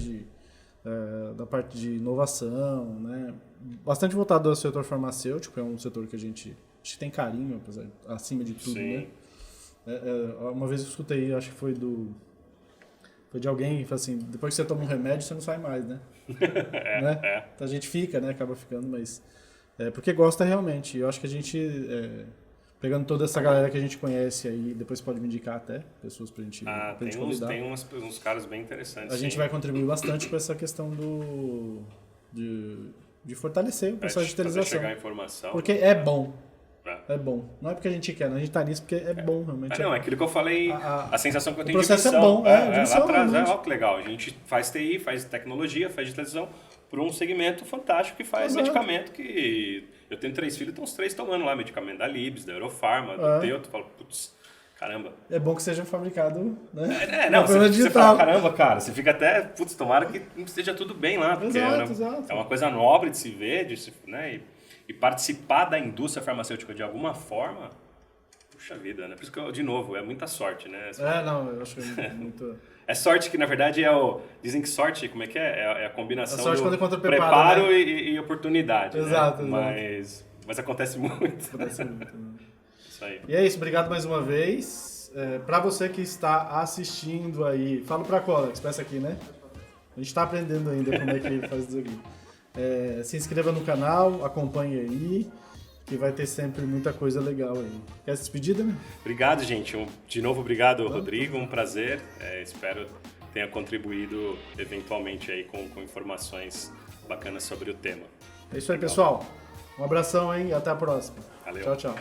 da parte de inovação, né? Bastante voltado ao setor farmacêutico, é um setor que a gente tem carinho, acima de tudo, Sim. Né? Uma vez eu escutei, acho que foi de alguém que falou assim, depois que você toma um remédio, você não sai mais, né? Né? Então a gente fica, né? Acaba ficando, mas... porque gosta realmente. Eu acho que a gente, pegando toda essa galera que a gente conhece aí, depois pode me indicar até pessoas pra gente convidar. Tem uns caras bem interessantes. A gente vai contribuir bastante com essa questão de fortalecer o processo de digitalização. Chegar a informação. Porque é bom. É bom. Não é porque a gente quer, não. A gente tá nisso porque é bom, realmente. Não, é aquilo que eu falei, a sensação que eu tenho de missão. O processo é bom, lá atrás, ó, que legal. A gente faz TI, faz tecnologia, faz digitalização para um segmento fantástico que faz medicamento que... Eu tenho 3 filhos, então os 3 tomando lá medicamento da Libs, da Eurofarma, do Teuto. Eu falo, putz, caramba. É bom que seja fabricado, né? Você fala, caramba, cara, você fica até, putz, tomara que esteja tudo bem lá. Porque exato. É uma coisa nobre de se ver, né? E participar da indústria farmacêutica de alguma forma, puxa vida, né? Por isso que, de novo, é muita sorte, né? Eu acho que é muito... É sorte que, na verdade, Dizem que sorte, como é que é? É a combinação do preparo, né? e oportunidade, exato, né? Mas acontece muito. Acontece muito, né? Isso aí. E é isso, obrigado mais uma vez. Para você que está assistindo aí, falo para a Colex, peça aqui, né? A gente está aprendendo ainda como é que faz isso aqui. Se inscreva no canal, acompanhe aí, que vai ter sempre muita coisa legal aí. Quer se despedir, né? Obrigado, gente. De novo, obrigado, Rodrigo. Um prazer. Espero tenha contribuído eventualmente aí com informações bacanas sobre o tema. É isso aí, pessoal. Um abração, hein? Até a próxima. Valeu. Tchau, tchau.